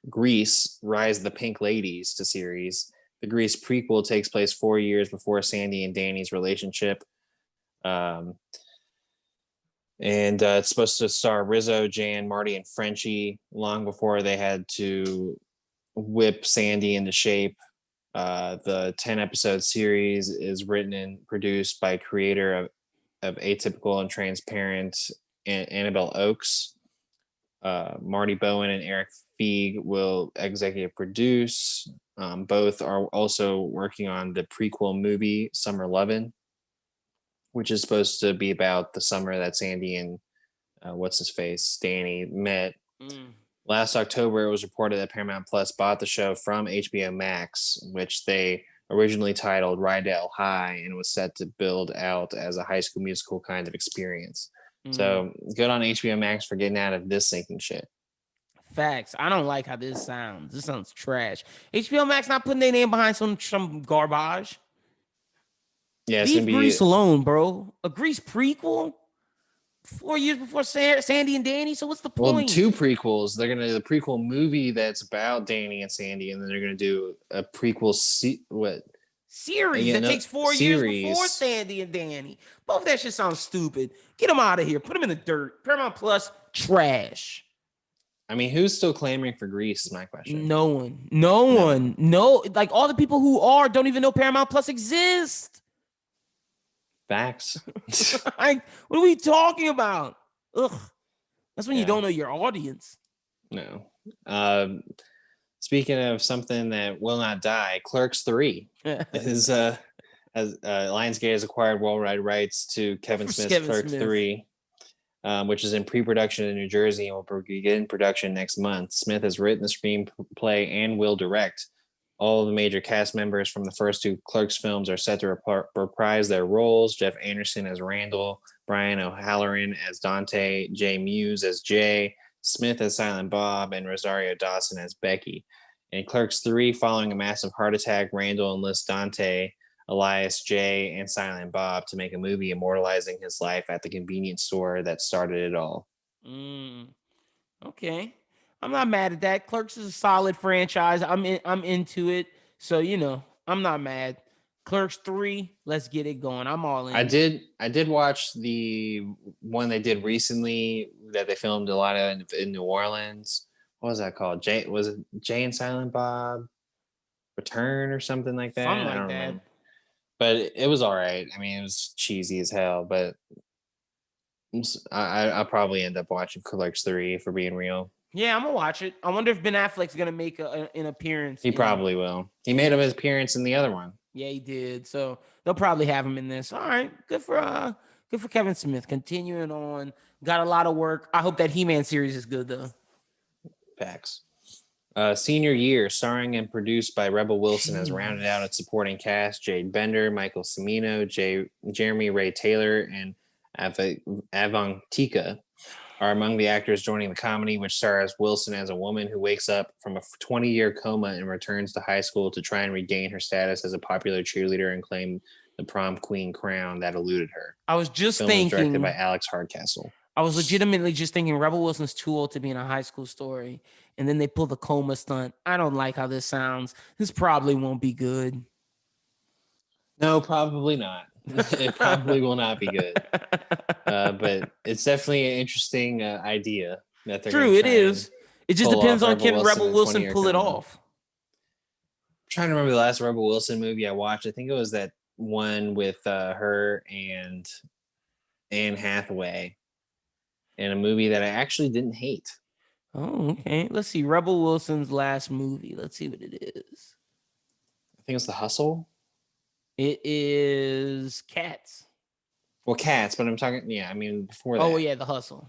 Grease Rise of the Pink Ladies to series. The Grease prequel takes place 4 years before Sandy and Danny's relationship. And it's supposed to star Rizzo, Jan, Marty, and Frenchie long before they had to whip Sandy into shape. The 10-episode series is written and produced by creator of Atypical and Transparent Annabelle Oakes. Marty Bowen and Eric Feig will executive produce. Both are also working on the prequel movie Summer Lovin', which is supposed to be about the summer that Sandy and Danny met. Last October, it was reported that Paramount Plus bought the show from HBO Max, which they originally titled Rydell High, and was set to build out as a High School Musical kind of experience. So good on HBO Max for getting out of this sinking shit. Facts. I don't like how this sounds. This sounds trash. HBO Max not putting their name behind some garbage. Yeah, leave Grease alone, bro. A Grease prequel 4 years before Sandy and Danny. So what's the point? Well, 2 prequels. They're gonna do the prequel movie that's about Danny and Sandy, and then they're gonna do a prequel series that takes 4 years before Sandy and Danny. Both that shit sounds stupid. Get them out of here. Put them in the dirt. Paramount Plus trash. I mean, who's still clamoring for Grease is my question. No one. No, like all the people who don't even know Paramount Plus exists. Facts. What are we talking about? Ugh. That's when you don't know your audience. No. Speaking of something that will not die, Clerks 3 is Lionsgate has acquired worldwide rights to Kevin Smith's Clerks 3, which is in pre-production in New Jersey and will begin production next month. Smith has written the screenplay and will direct. All of the major cast members from the first 2 Clerks films are set to reprise their roles. Jeff Anderson as Randall, Brian O'Halloran as Dante, Jay Muse as Jay, Smith as Silent Bob, and Rosario Dawson as Becky. In Clerks 3, following a massive heart attack, Randall enlists Dante, Elias, Jay, and Silent Bob to make a movie immortalizing his life at the convenience store that started it all. Okay. I'm not mad at that. Clerks is a solid franchise. I'm into it. So, I'm not mad. Clerks 3, let's get it going. I'm all in. I did watch the one they did recently that they filmed a lot of in New Orleans. What was that called? Was it Jay and Silent Bob Return or something like that? Something I don't like that. remember. But it was all right. I mean, it was cheesy as hell, but I'll probably end up watching Clerks 3 for being real. Yeah, I'm gonna watch it. I wonder if Ben Affleck's gonna make an appearance. He probably will. He made his appearance in the other one. Yeah, he did. So they'll probably have him in this. All right, good for Kevin Smith. Continuing on, got a lot of work. I hope that He-Man series is good though. Facts. Senior Year, starring and produced by Rebel Wilson, has rounded out its supporting cast: Jade Bender, Michael Cimino, Jeremy Ray Taylor, and Avantika are among the actors joining the comedy, which stars Wilson as a woman who wakes up from a 20-year coma and returns to high school to try and regain her status as a popular cheerleader and claim the prom queen crown that eluded her. I was just Film was directed by Alex Hardcastle. I was legitimately just thinking Rebel Wilson's too old to be in a high school story, and then they pull the coma stunt. I don't like how this sounds. This probably won't be good. No, probably not. It probably will not be good. But it's definitely an interesting idea. That they're True, it is. It just depends on can Rebel Wilson pull it off. I'm trying to remember the last Rebel Wilson movie I watched. I think it was that one with her and Anne Hathaway in a movie that I actually didn't hate. Oh, okay. Let's see. Rebel Wilson's last movie. Let's see what it is. I think it's The Hustle. It is Cats. Well, Cats, but I'm talking, I mean, before that. Oh, yeah, The Hustle.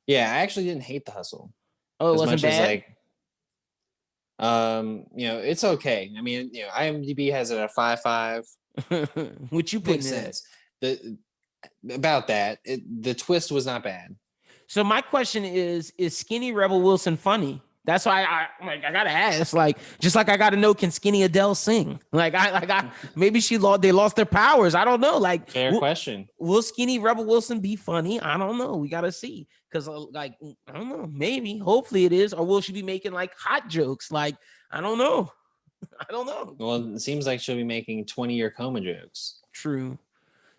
Yeah, I actually didn't hate The Hustle. Oh, it wasn't bad? It's okay. I mean, IMDb has it at a 5.5. Which you put sense. About that, the twist was not bad. So my question is skinny Rebel Wilson funny? That's why I gotta ask. Like, just like I gotta know, can skinny Adele sing? Maybe they lost their powers. I don't know. Like, fair question. Will skinny Rebel Wilson be funny? I don't know. We gotta see. Because I don't know. Maybe, hopefully it is. Or will she be making like hot jokes? Like, I don't know. Well, it seems like she'll be making 20-year coma jokes. True.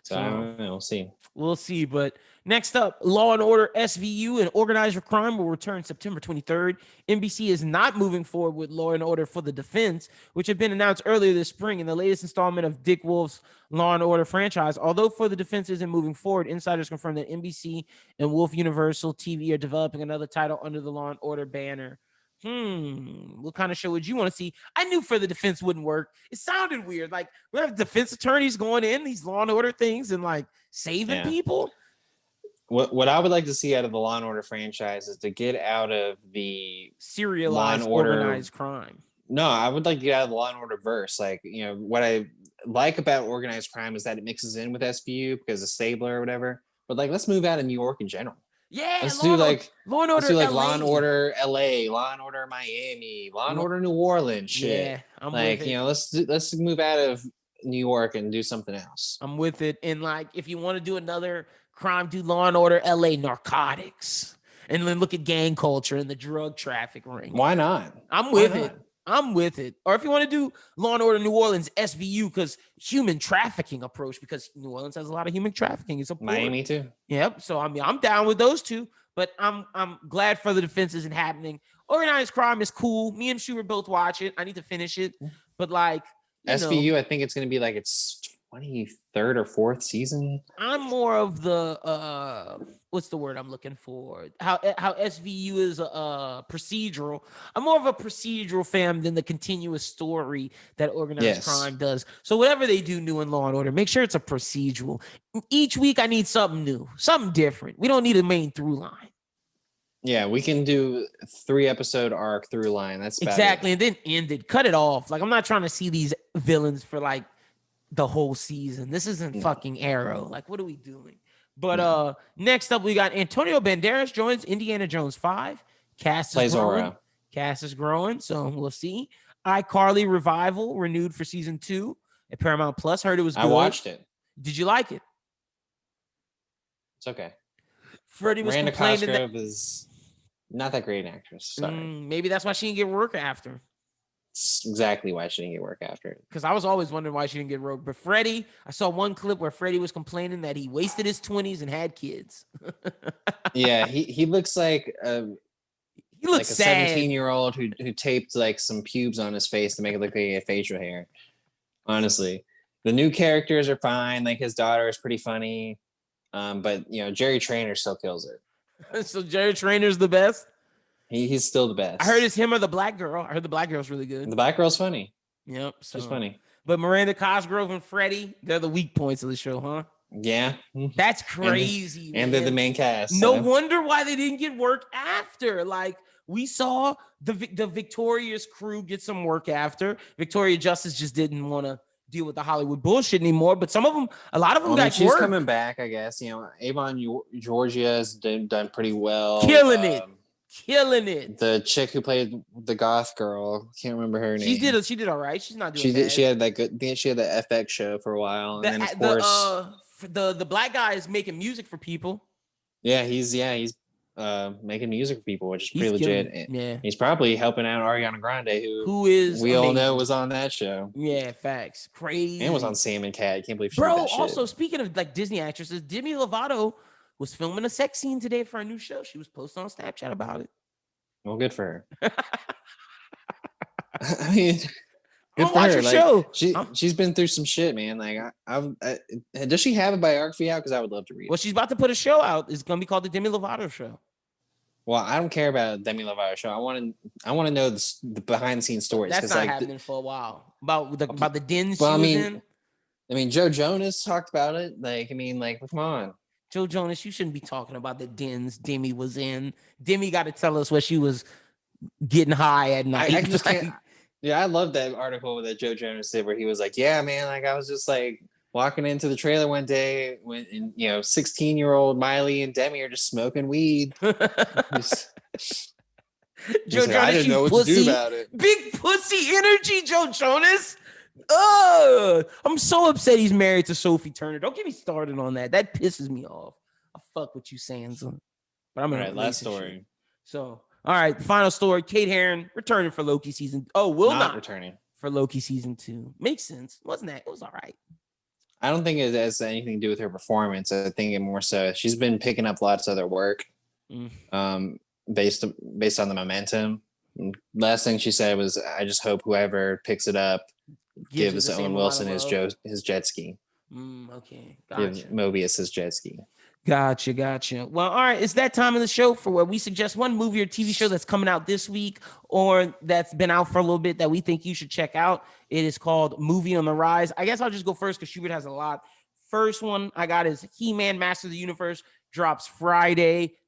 So I don't know. We'll see. We'll see. But next up, Law and Order SVU and Organized Crime will return September 23rd. NBC is not moving forward with Law and Order for the Defense, which had been announced earlier this spring in the latest installment of Dick Wolf's Law and Order franchise. Although For the Defense isn't moving forward, insiders confirmed that NBC and Wolf Universal TV are developing another title under the Law and Order banner. What kind of show would you want to see? I knew For the Defense wouldn't work. It sounded weird. Like, we have defense attorneys going in these Law and Order things and like saving people. What I would like to see out of the Law and Order franchise is to get out of the serialized organized crime. No, I would like to get out of the Law and Order verse. Like, what I like about organized crime is that it mixes in with SVU because of Stabler or whatever. But like, let's move out of New York in general. Yeah, let's do like Law and Order LA. Law and Order LA, Law and Order Miami, Law and Order New Orleans shit. Yeah, I'm with it. Let's move out of New York and do something else. I'm with it. And like, if you want to do another crime, do Law and Order LA narcotics, and then look at gang culture and the drug traffic ring. Why not? I'm with it. Or if you want to do Law and Order New Orleans SVU, because human trafficking approach, because New Orleans has a lot of human trafficking. It's a Miami too. Yep. So I mean, I'm down with those two, but I'm glad For the Defense isn't happening. Organized Crime is cool. Me and Shu both watch it. I need to finish it, but like SVU, I think it's going to be like its 23rd or 4th season. I'm more of the what's the word I'm looking for? How SVU is a procedural. I'm more of a procedural fan than the continuous story that organized crime does. So whatever they do new in Law and Order, make sure it's a procedural. Each week I need something new, something different. We don't need a main through line. Yeah, we can do 3-episode arc through line. That's exactly, and then end it. Cut it off. Like, I'm not trying to see these villains for like the whole season. This isn't fucking Arrow. Like, what are we doing? But next up, we got Antonio Banderas joins Indiana Jones 5. Cast is growing. Cast is growing, so we'll see. iCarly revival renewed for season 2 at Paramount Plus. Heard it was good. I watched it. Did you like it? It's okay. Freddie was Miranda complaining Cosgrove is Not that great an actress. Sorry. Maybe that's why she didn't get work after. That's exactly why she didn't get work after. Because I was always wondering why she didn't get work. But Freddie, I saw one clip where Freddie was complaining that he wasted his 20s and had kids. Yeah, he looks like he looks like a 17-year-old who taped like some pubes on his face to make it look like he had facial hair. Honestly, the new characters are fine. Like his daughter is pretty funny, but Jerry Trainor still kills it. So Jerry Trainor's the best. He's still the best. I heard it's him or the black girl. I heard the black girl's really good. The black girl's funny. Yep, she's funny. But Miranda Cosgrove and Freddie, they're the weak points of the show, huh? Yeah, that's crazy. And they're the main cast. No wonder why they didn't get work after. Like we saw the Victoria's crew get some work after. Victoria Justice just didn't want to deal with the Hollywood bullshit anymore. But a lot of them got she's work. coming back, I guess. Avon Georgia has done pretty well. Killing it. The chick who played the goth girl, can't remember her name. She did all right. She's not doing bad. She had that good. She had the FX show for a while, and then of course the black guy is making music for people. Yeah, he's making music for people, which is pretty legit. Yeah, he's probably helping out Ariana Grande, who is we amazing. all know was on that show. Yeah, facts. Crazy. And was on Sam and Cat. I can't believe she Bro, did that shit. Also speaking of like Disney actresses, Demi Lovato was filming a sex scene today for a new show. She was posting on Snapchat about it. Well, good for her. I mean, good for watch her. Her show. She's been through some shit, man. Like, does she have a biography out? Because I would love to read. Well, she's about to put a show out. It's gonna be called the Demi Lovato Show. Well, I don't care about Demi Lovato show. I want to know the behind the scenes stories. That's not happening for a while. About the dens she was in. I mean, Joe Jonas talked about it. Come on. Joe Jonas, you shouldn't be talking about the dens Demi was in. Demi got to tell us where she was getting high at night. I just can't. Yeah, I love that article that Joe Jonas did where he was like, yeah, man, like I was just like walking into the trailer one day when 16-year-old Miley and Demi are just smoking weed. Joe Jonas, I didn't know what to do about it. Big pussy energy, Joe Jonas. I'm so upset he's married to Sophie Turner. Don't get me started on that. That pisses me off. I fuck what you saying, son. But I'm in last story. So, all right, final story. Kate Herron returning for Loki season. Not returning for Loki season 2. Makes sense, wasn't that? It was all right. I don't think it has anything to do with her performance. I think it more so she's been picking up lots of other work, based on the momentum. Last thing she said was, "I just hope whoever picks it up gives Owen Wilson his jet ski." Okay, gotcha. Give Mobius his jet ski. Gotcha. Well, all right. It's that time of the show for where we suggest one movie or TV show that's coming out this week or that's been out for a little bit that we think you should check out. It is called Movie on the Rise. I guess I'll just go first because Schubert has a lot. First one I got is He-Man Master of the Universe, drops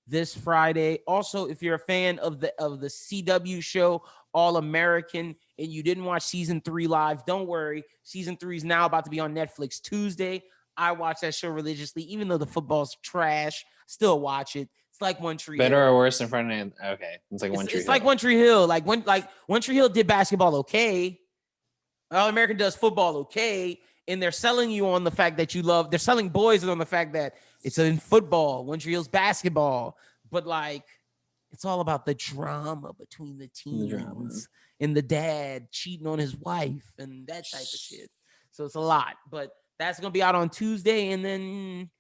this Friday. Also, if you're a fan of the CW show All American and you didn't watch season 3 live, don't worry. Season 3 is now about to be on Netflix Tuesday. I watch that show religiously, even though the football's trash. Still watch it. It's like One Tree Hill. Better or worse than Front End? Okay, it's like One Tree Hill. It's like One Tree Hill. Like One Tree Hill did basketball okay. All American does football okay, and they're selling you on the fact that you love. They're selling boys on the fact that it's in football. One Tree Hill's basketball, but like it's all about the drama between the teams and the dad cheating on his wife and that type of shit. So it's a lot, but. That's gonna be out on Tuesday, and then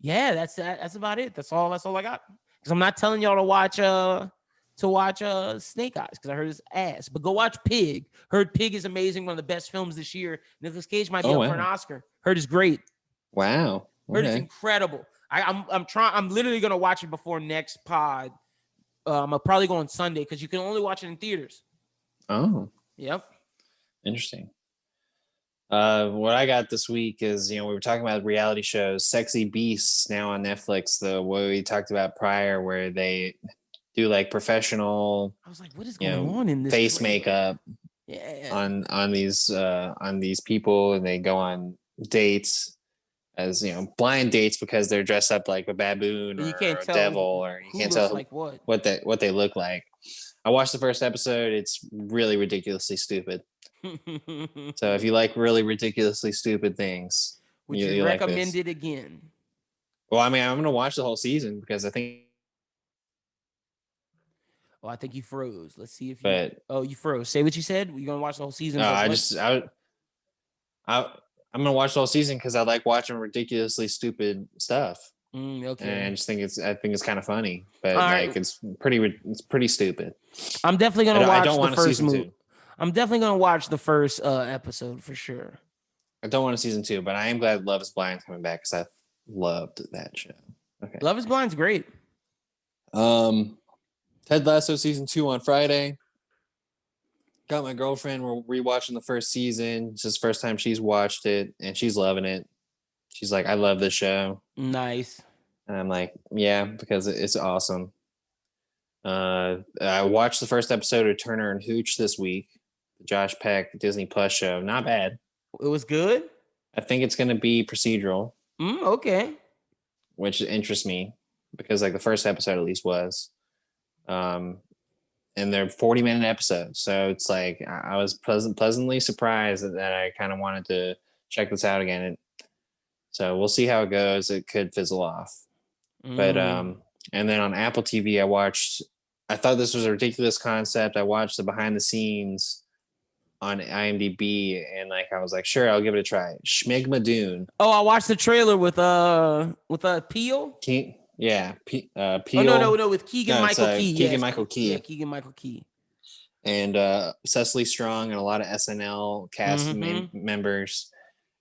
that's about it. That's all I got. Because I'm not telling y'all to watch Snake Eyes because I heard it's ass. But go watch Pig. Heard Pig is amazing, one of the best films this year. Nicolas Cage might be up for an Oscar. Heard it's great. Wow. Okay. Heard it's incredible. I'm literally gonna watch it before next pod. I'll probably go on Sunday because you can only watch it in theaters. Oh. Yep. Interesting. What I got this week is, we were talking about reality shows. Sexy Beasts now on Netflix, what we talked about prior, where they do like professional. I was like, what is going on in this face makeup? Yeah. On these people, and they go on dates as blind dates because they're dressed up like a baboon or a devil, or you can't tell like what they look like. I watched the first episode. It's really ridiculously stupid. So if you like really ridiculously stupid things, would you recommend it again? Well, I mean, I'm going to watch the whole season because I think Oh, I think you froze. Let's see if you. But you froze. Say what you said. You gonna watch the whole season? I'm gonna watch the whole season because I like watching ridiculously stupid stuff. Okay. And I just think it's kind of funny, but All like right. it's pretty stupid. I'm definitely gonna watch the first season movie. 2. I'm definitely gonna watch the first episode for sure. I don't want a season 2, but I am glad Love Is Blind coming back because I loved that show. Okay. Love Is Blind's great. Ted Lasso season 2 on Friday. Got my girlfriend. We're rewatching the first season. It's the first time she's watched it, and she's loving it. She's like, "I love this show." Nice. And I'm like, "Yeah," because it's awesome. I watched the first episode of Turner and Hooch this week. The Josh Peck Disney Plus show. Not bad. It was good. I think it's going to be procedural. Okay. Which interests me because like the first episode at least was. And they're 40-minute episodes. So it's like I was pleasantly surprised that I kind of wanted to check this out again. So we'll see how it goes. It could fizzle off. But and then on Apple TV, I thought this was a ridiculous concept. I watched the behind the scenes on IMDb and like I was like, sure, I'll give it a try. Schmigma Dune. Oh, I watched the trailer with Peel. Peel. Oh no, with Keegan-Michael Key. Keegan-Michael Key. Yeah, Keegan-Michael Key. And Cecily Strong and a lot of SNL cast members.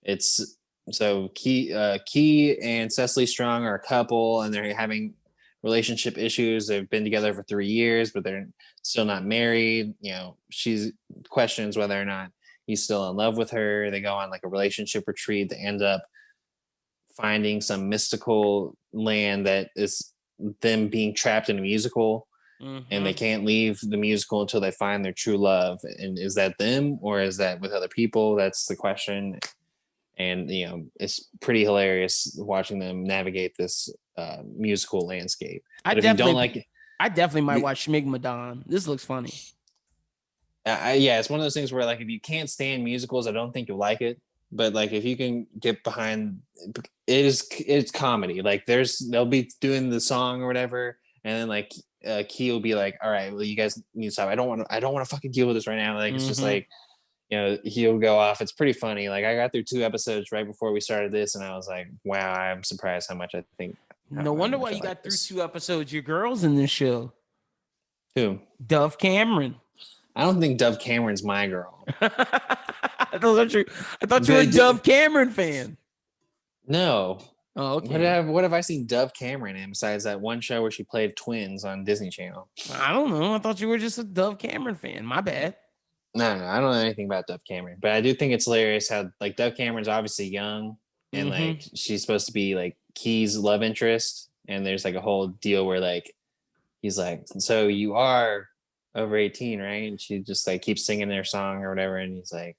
It's so Key and Cecily Strong are a couple, and they're having relationship issues. They've been together for 3 years, but they're still not married. You know, she questions whether or not he's still in love with her. They go on like a relationship retreat. They end up finding some mystical land that is them being trapped in a musical, and they can't leave the musical until they find their true love. And is that them or is that with other people? That's the question. And you know, it's pretty hilarious watching them navigate this musical landscape. But if you don't like it, I definitely might watch Schmigmadon. This looks funny. Yeah, it's one of those things where like if you can't stand musicals, I don't think you'll like it. But like if you can get behind it's comedy. Like they'll be doing the song or whatever, and then like Key will be like, all right, well, you guys need to stop. I don't want to fucking deal with this right now. Like it's just like, you know, he'll go off. It's pretty funny. Like I got through 2 episodes right before we started this, and I was like, wow, I'm surprised how much I think. No wonder why you got through 2 episodes. Your girl's in this show. Who? Dove Cameron. I don't think Dove Cameron's my girl. I thought you were a Dove Cameron fan. No. Oh, okay. What have I seen Dove Cameron in besides that one show where she played twins on Disney Channel? I don't know. I thought you were just a Dove Cameron fan. My bad. No, I don't know anything about Dove Cameron, but I do think it's hilarious how like Dove Cameron's obviously young and like she's supposed to be like Key's love interest, and there's like a whole deal where like he's like, so you are over 18, right? And she just like keeps singing their song or whatever, and he's like,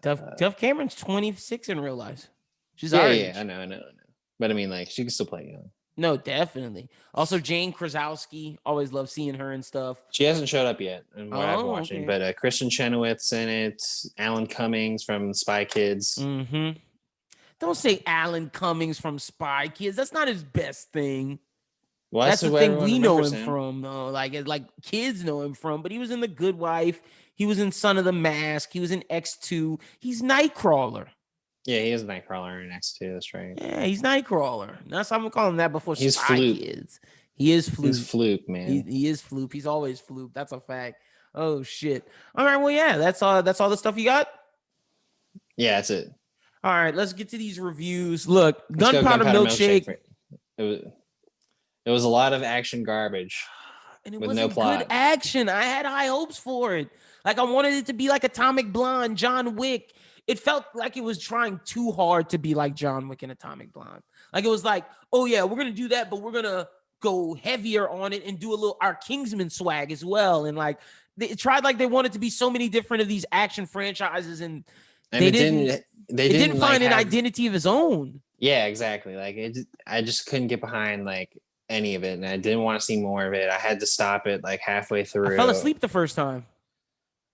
Dove Cameron's 26 in real life. She's I know. But I mean, like, she can still play young. No, definitely. Also, Jane Krasowski. Always love seeing her and stuff. She hasn't showed up yet in what I've been watching. Okay. But Kristen Chenoweth's in it. Alan Cummings from Spy Kids. Don't say Alan Cummings from Spy Kids. That's not his best thing. Well, that's the thing we know him from, though. Like kids know him from. But he was in The Good Wife. He was in Son of the Mask. He was in X2. He's Nightcrawler. Yeah, he is Nightcrawler in X2. That's right. Yeah, he's Nightcrawler. That's I'm gonna call him that before he's Spy Kids. He is Floop. He's Floop, man. He is Floop. He's always Floop. That's a fact. Oh shit. All right. Well, yeah. That's all the stuff you got. Yeah, that's it. All right. Let's get to these reviews. Look, Gunpowder Milkshake. It was a lot of action garbage. And it wasn't good action. I had high hopes for it. Like I wanted it to be like Atomic Blonde, John Wick. It felt like it was trying too hard to be like John Wick and Atomic Blonde. Like it was like, oh yeah, we're gonna do that, but we're gonna go heavier on it and do a little our Kingsman swag as well. And like they tried, like they wanted to be so many different of these action franchises, and they didn't find an identity of his own. Yeah, exactly. Like I just couldn't get behind like any of it, and I didn't want to see more of it. I had to stop it like halfway through. I fell asleep the first time.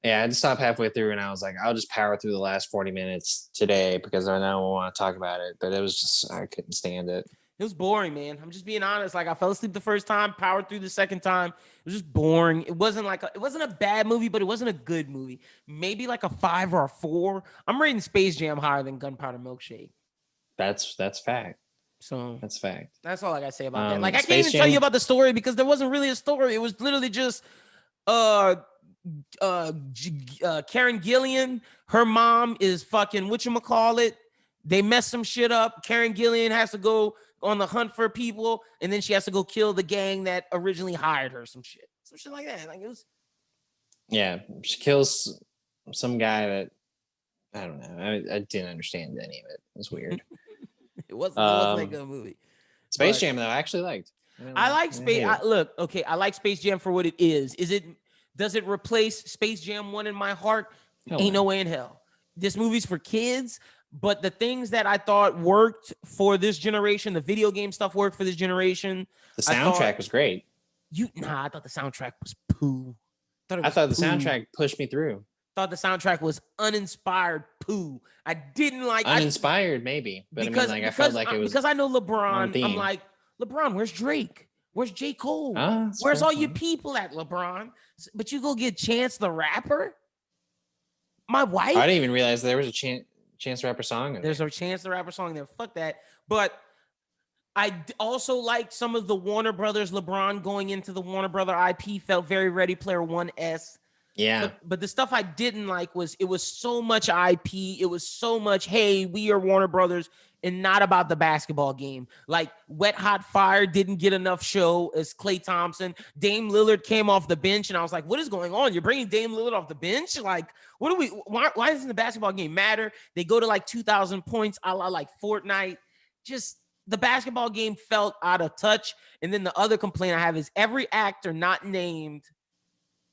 Yeah, I had to stop halfway through, and I was like, I'll just power through the last 40 minutes today because I know I want to talk about it. But it was just, I couldn't stand it. It was boring, man. I'm just being honest. Like I fell asleep the first time, powered through the second time. It was just boring. It wasn't a bad movie, but it wasn't a good movie. Maybe like a 5 or a 4. I'm rating Space Jam higher than Gunpowder Milkshake. That's fact. So that's fact. That's all I gotta say about that. Like I can't Space even Jam... tell you about the story because there wasn't really a story. It was literally just Karen Gillian. Her mom is fucking whatchamacallit. They mess some shit up. Karen Gillian has to go on the hunt for people, and then she has to go kill the gang that originally hired her. Some shit like that. Like it was. Yeah, she kills some guy that I don't know. I didn't understand any of it. It was weird. It wasn't a good movie. Space Jam though, I actually liked. I like Space. I like Space Jam for what it is. Does it replace Space Jam 1 in my heart? Ain't no way in hell. This movie's for kids. But the things that I thought worked for this generation, the video game stuff worked for this generation. The soundtrack was great. I thought the soundtrack was poo. I thought the soundtrack pushed me through. Thought the soundtrack was uninspired poo. I didn't like uninspired, maybe, but because I felt like it was because I know LeBron. I'm like, LeBron, where's Drake? Where's J. Cole? Where's all you people at, LeBron? But you go get Chance the Rapper. My wife. I didn't even realize there was a Chance the Rapper song. There's a Chance the Rapper song there. Fuck that. But I also liked some of the Warner Brothers LeBron going into the Warner Brother IP. Felt very Ready Player One-esque. Yeah. But the stuff I didn't like was it was so much IP. It was so much, hey, we are Warner Brothers, and not about the basketball game. Like Wet Hot Fire didn't get enough show as Klay Thompson. Dame Lillard came off the bench, and I was like, what is going on? You're bringing Dame Lillard off the bench? Like, why doesn't the basketball game matter? They go to like 2,000 points, a la like Fortnite. Just the basketball game felt out of touch. And then the other complaint I have is every actor not named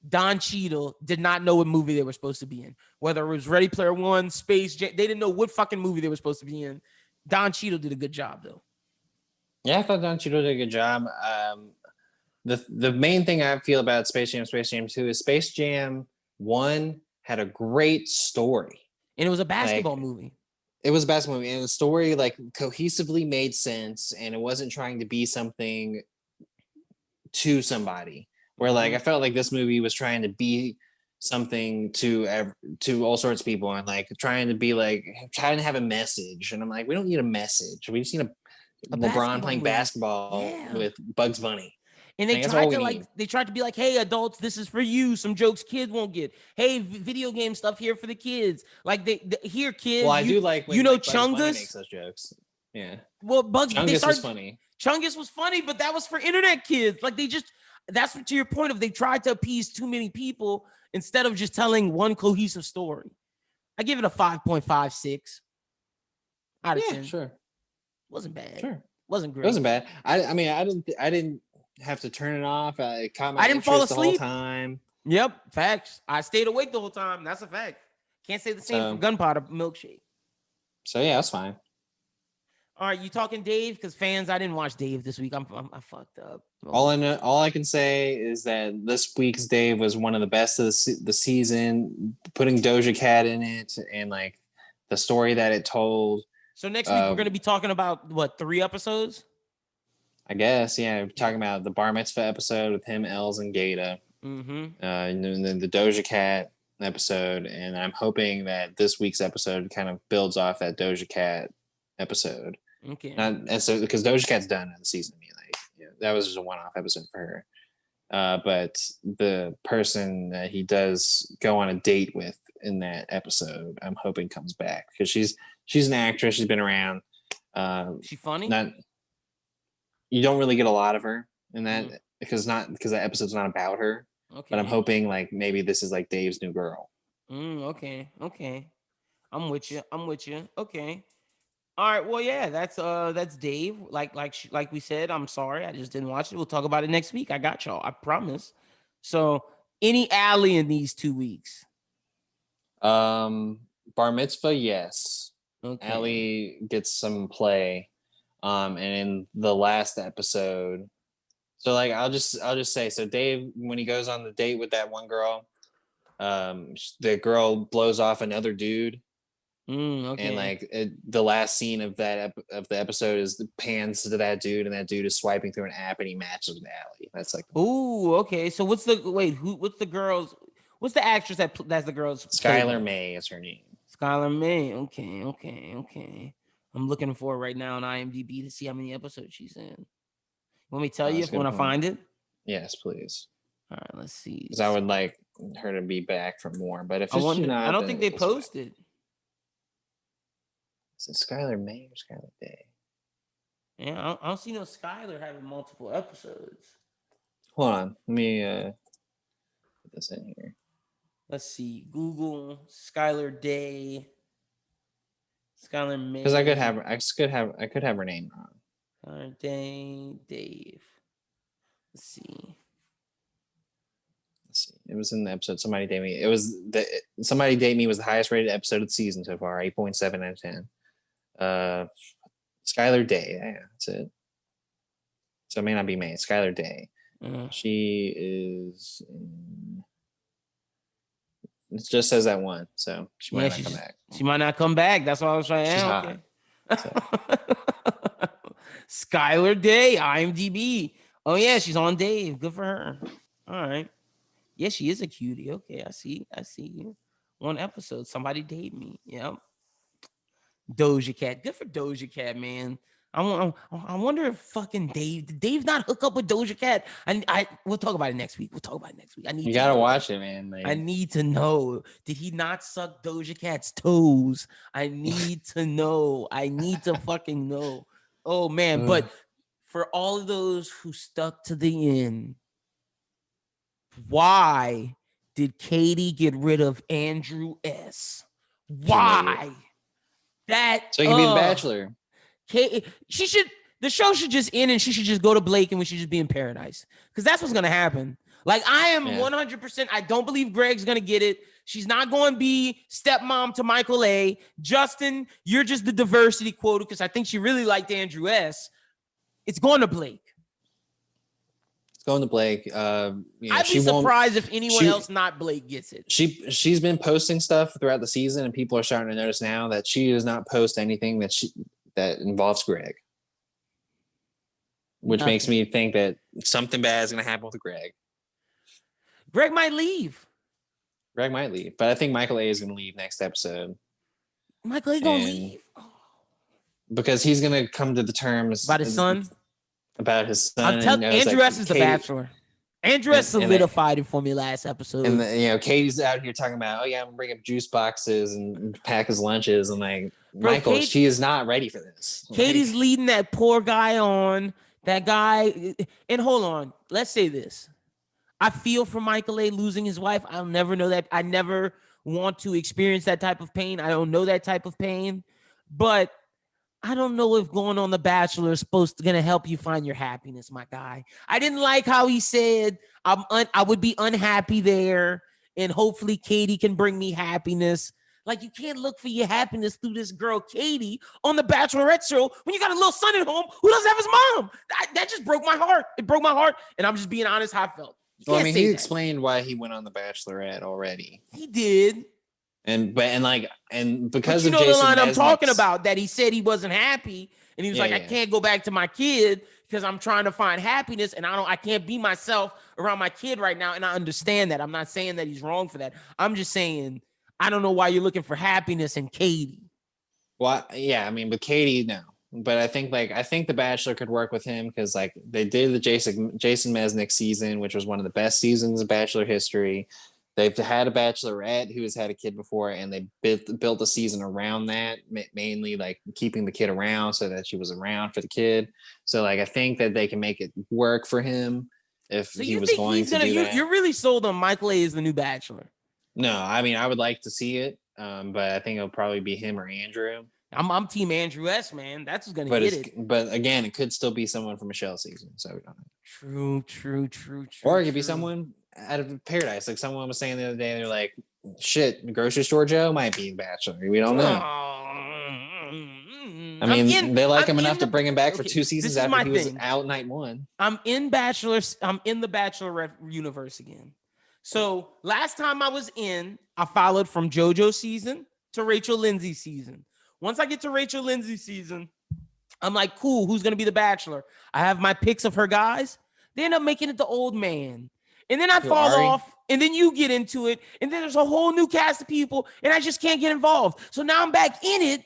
Don Cheadle did not know what movie they were supposed to be in. Whether it was Ready Player One, Space Jam, they didn't know what fucking movie they were supposed to be in. Don Cheadle did a good job, though. Yeah, I thought Don Cheadle did a good job. The main thing I feel about Space Jam 2 is Space Jam 1 had a great story. And it was a basketball movie. It was a basketball movie. And the story like cohesively made sense, and it wasn't trying to be something to somebody. Where like I felt like this movie was trying to be something to all sorts of people, and like trying to have a message. And I'm like, we don't need a message. We just need a LeBron playing basketball with Bugs Bunny. And they tried to be like, hey, adults, this is for you. Some jokes kids won't get. Hey, video game stuff here for the kids. Like here, kids. Well, I do like when Chungus Bugs Bunny makes those jokes. Yeah. Well, Chungus was funny. Chungus was funny, but that was for internet kids. Like that's to your point of they tried to appease too many people instead of just telling one cohesive story. I give it a 5.56 out of 10. Sure. Wasn't bad. Sure. Wasn't great. It wasn't bad. I mean, I didn't have to turn it off. It caught my I didn't fall asleep the whole time. Yep. Facts. I stayed awake the whole time. That's a fact. Can't say the same for Gunpowder Milkshake. So yeah, that's fine. All right, you talking Dave? Because fans, I didn't watch Dave this week. I fucked up. All I can say is that this week's Dave was one of the best of the season. Putting Doja Cat in it and like the story that it told. So next week we're going to be talking about what 3 episodes? I guess, yeah. We're talking about the Bar Mitzvah episode with him, Els, and Gata. Mm-hmm. And then the Doja Cat episode, and I'm hoping that this week's episode kind of builds off that Doja Cat episode. Okay. And so because Doja Cat's done in the season, that was just a one-off episode for her. But the person that he does go on a date with in that episode, I'm hoping comes back because she's an actress. She's been around. She funny? You don't really get a lot of her in that because that episode's not about her. Okay. But I'm hoping like maybe this is like Dave's new girl. Okay. I'm with you. Okay. All right. Well, yeah, that's Dave. Like we said, I'm sorry, I just didn't watch it. We'll talk about it next week. I got y'all. I promise. So, any alley in these 2 weeks? Bar Mitzvah, yes. Okay. Allie gets some play. And in the last episode, so like I'll just say, so Dave, when he goes on the date with that one girl, the girl blows off another dude. Okay. And like the last scene of the episode is the pans to that dude, and that dude is swiping through an app, and he matches with Allie. That's like, oh, okay. So what's the what's the girl's? What's the actress that's the girl's? Skylar May is her name. Skylar May. Okay. I'm looking for it right now on IMDb to see how many episodes she's in. Let me tell you when I find it. Yes, please. All right, let's see. Because I would like her to be back for more, but if it's not, I don't think they posted. Is it Skylar May or Skylar Day? Yeah, I don't see no Skylar having multiple episodes. Hold on, let me put this in here. Let's see. Google Skylar Day. Skylar May. Because I could have her name wrong. Skylar Day, Dave. Let's see. It was in the episode Somebody Date Me. It was Somebody Date Me was the highest rated episode of the season so far, 8.7 out of 10. Skylar Day, yeah, that's it. So it may not be May. Skylar Day. She is it just says that one, so she might not come back. She might not come back. That's what I was trying to She's okay. hot. Skylar Day, IMDb. Oh yeah, she's on Dave. Good for her. All right. Yeah, she is a cutie. Okay, I see you. One episode. Somebody Date Me. Yep. Doja Cat. Good for Doja Cat, man. I wonder if fucking did Dave not hook up with Doja Cat? We'll talk about it next week. You gotta watch it, man. Like, I need to know. Did he not suck Doja Cat's toes? I need to know. I need to fucking know. Oh man, but for all of those who stuck to the end, why did Katie get rid of Andrew S? Why? So he can be the Bachelor. The show should just end and she should just go to Blake and we should just be in paradise. Because that's what's going to happen. Like, I am 100%, I don't believe Greg's going to get it. She's not going to be stepmom to Michael A. Justin, you're just the diversity quota because I think she really liked Andrew S. It's going to Blake. Going to Blake. I'd be surprised if anyone else not Blake gets it. She's been posting stuff throughout the season, and people are starting to notice now that she does not post anything that involves Greg, which makes me think that something bad is going to happen with Greg. Greg might leave, but I think Michael A is going to leave next episode. Michael A going to leave because he's going to come to the terms about his son. Andrew S is the Bachelor. Andrew S solidified it for me last episode. And Katie's out here talking about, I'm gonna bring up juice boxes and pack his lunches. And like, Michael, she is not ready for this. Katie's leading that poor guy on. That guy. And hold on, let's say this. I feel for Michael A losing his wife. I'll never know that. I never want to experience that type of pain. I don't know that type of pain, but I don't know if going on The Bachelor is going to help you find your happiness, my guy. I didn't like how he said I would be unhappy there, and hopefully Katie can bring me happiness. Like, you can't look for your happiness through this girl, Katie, on The Bachelorette show when you got a little son at home who doesn't have his mom. That just broke my heart. It broke my heart, and I'm just being honest how I felt. He explained why he went on The Bachelorette already. He did. And because you of know Jason the line Mesnick's, I'm talking about, that he said he wasn't happy, and he was I can't go back to my kid because I'm trying to find happiness, and I can't be myself around my kid right now. And I understand that. I'm not saying that he's wrong for that. I'm just saying I don't know why you're looking for happiness in Katie. Well, yeah, I mean, with Katie, no. But I think The Bachelor could work with him because like they did the Jason Mesnick season, which was one of the best seasons of Bachelor history. They've had a Bachelorette who has had a kid before, and they built a season around that, mainly like keeping the kid around so that she was around for the kid. So like, I think that they can make it work for him if he was going to do that. You're really sold on Michael A as the new Bachelor. No, I mean, I would like to see it, but I think it'll probably be him or Andrew. I'm Team Andrew S, man. That's who's gonna get it. But again, it could still be someone from Michelle's season. So we don't know. True. Or it could be someone out of Paradise. Like someone was saying the other day, they're like, shit, grocery store Joe might be the Bachelor. We don't know. I mean, they like him enough to bring him back for 2 seasons after he was out night 1. I'm in the Bachelorette universe again. So last time I was in, I followed from JoJo's season to Rachel Lindsay season. Once I get to Rachel Lindsay season, I'm like, cool, who's going to be the Bachelor? I have my picks of her guys. They end up making it the old man. And then I fall off, and then you get into it, and then there's a whole new cast of people, and I just can't get involved. So now I'm back in it.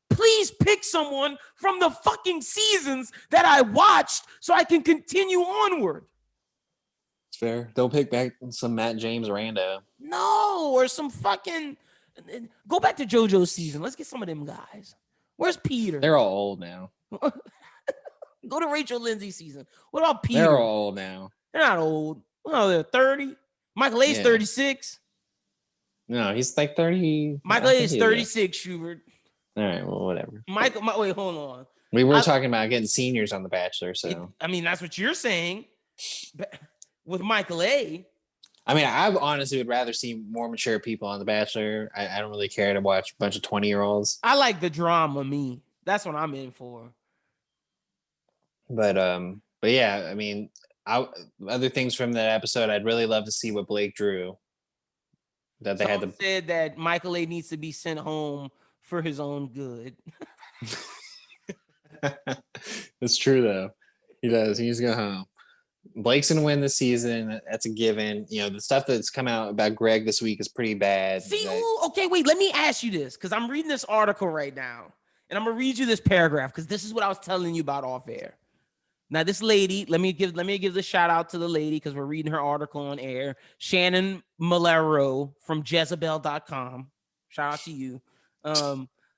Please pick someone from the fucking seasons that I watched so I can continue onward. It's fair. Don't pick back some Matt James rando. No, or some fucking... Go back to JoJo's season. Let's get some of them guys. Where's Peter? They're all old now. Go to Rachel Lindsay season. What about Peter? They're all old now. They're not old. Well, they're 30. Michael A's 36. No, he's like 30. Michael A is 36, Schubert. All right, well, whatever. Wait, hold on. We were talking about getting seniors on The Bachelor, so. That's what you're saying. With Michael A. I mean, I honestly would rather see more mature people on The Bachelor. I don't really care to watch a bunch of 20-year-olds. I like the drama, me. That's what I'm in for. But yeah, I mean, other things from that episode, I'd really love to see what Blake drew. That they Someone said that Michael A needs to be sent home for his own good. It's true though. He does. He needs to go home. Blake's gonna win this season. That's a given. You know, the stuff that's come out about Greg this week is pretty bad. See, okay, wait. Let me ask you this, because I'm reading this article right now, and I'm gonna read you this paragraph because this is what I was telling you about off air. Now, this lady, let me give the shout out to the lady because we're reading her article on air. Shannon Malero from Jezebel.com. Shout out to you.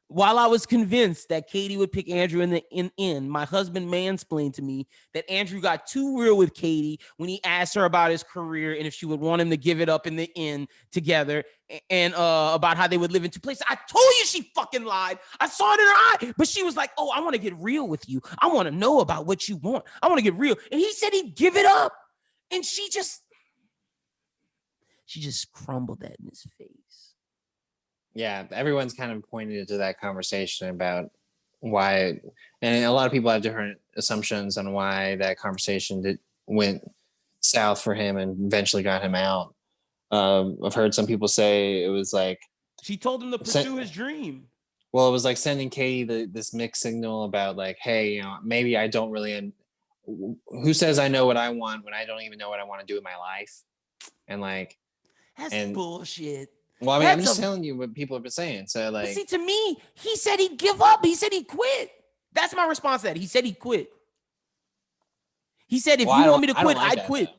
While I was convinced that Katie would pick Andrew in the end, my husband mansplained to me that Andrew got too real with Katie when he asked her about his career and if she would want him to give it up in the end together, and about how they would live in two places. I told you she fucking lied. I saw it in her eye, but she was like, "Oh, I want to get real with you. I want to know about what you want. I want to get real." And he said he'd give it up, and she just crumbled that in his face. Yeah, everyone's kind of pointed to that conversation about why, and a lot of people have different assumptions on why that conversation went south for him and eventually got him out. I've heard some people say it was like she told him to pursue his dream. Well, it was like sending Katie this mixed signal about like, hey, you know, maybe I don't really. Who says I know what I want when I don't even know what I want to do with my life? And like, that's bullshit. Well, I mean, I'm just telling you what people have been saying. So, like, see, to me, he said he'd give up. He said he'd quit. That's my response to that. He said he'd quit. He said, if you want me to quit, I'd quit.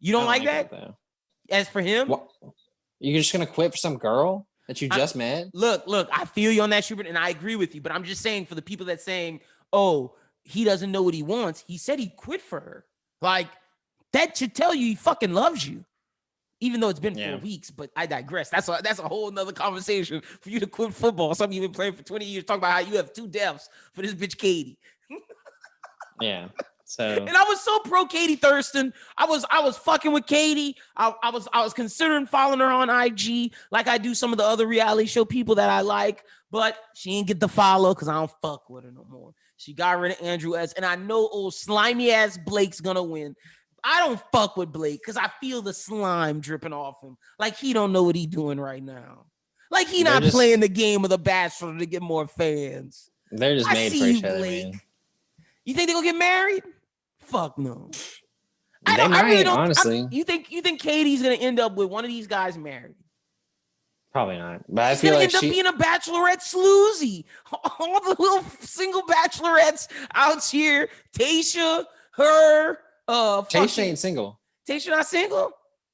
You don't like that? As for him, you're just gonna quit for some girl that you just met? Look, I feel you on that, Schubert, and I agree with you. But I'm just saying, for the people that saying, "Oh, he doesn't know what he wants," he said he'd quit for her. Like, that should tell you he fucking loves you. Even though it's been 4 weeks, but I digress. That's a whole nother conversation for you to quit football. Something you've been playing for 20 years. Talk about how you have 2 deaths for this bitch Katie. Yeah. So, and I was so pro Katie Thurston. I was fucking with Katie. I was considering following her on IG like I do some of the other reality show people that I like, but she didn't get the follow because I don't fuck with her no more. She got rid of Andrew S. And I know old slimy ass Blake's gonna win. I don't fuck with Blake because I feel the slime dripping off him. Like he don't know what he doing right now. Like he not playing the game of The Bachelor to get more fans. They're just made for each other, man. You think they gonna get married? Fuck no. They might, honestly. You think Katie's gonna end up with one of these guys married? Probably not. But I feel like she's gonna end up being a Bachelorette sloozy. All the little single Bachelorettes out here. Tasha, her. Tasha ain't single. Tasha not single?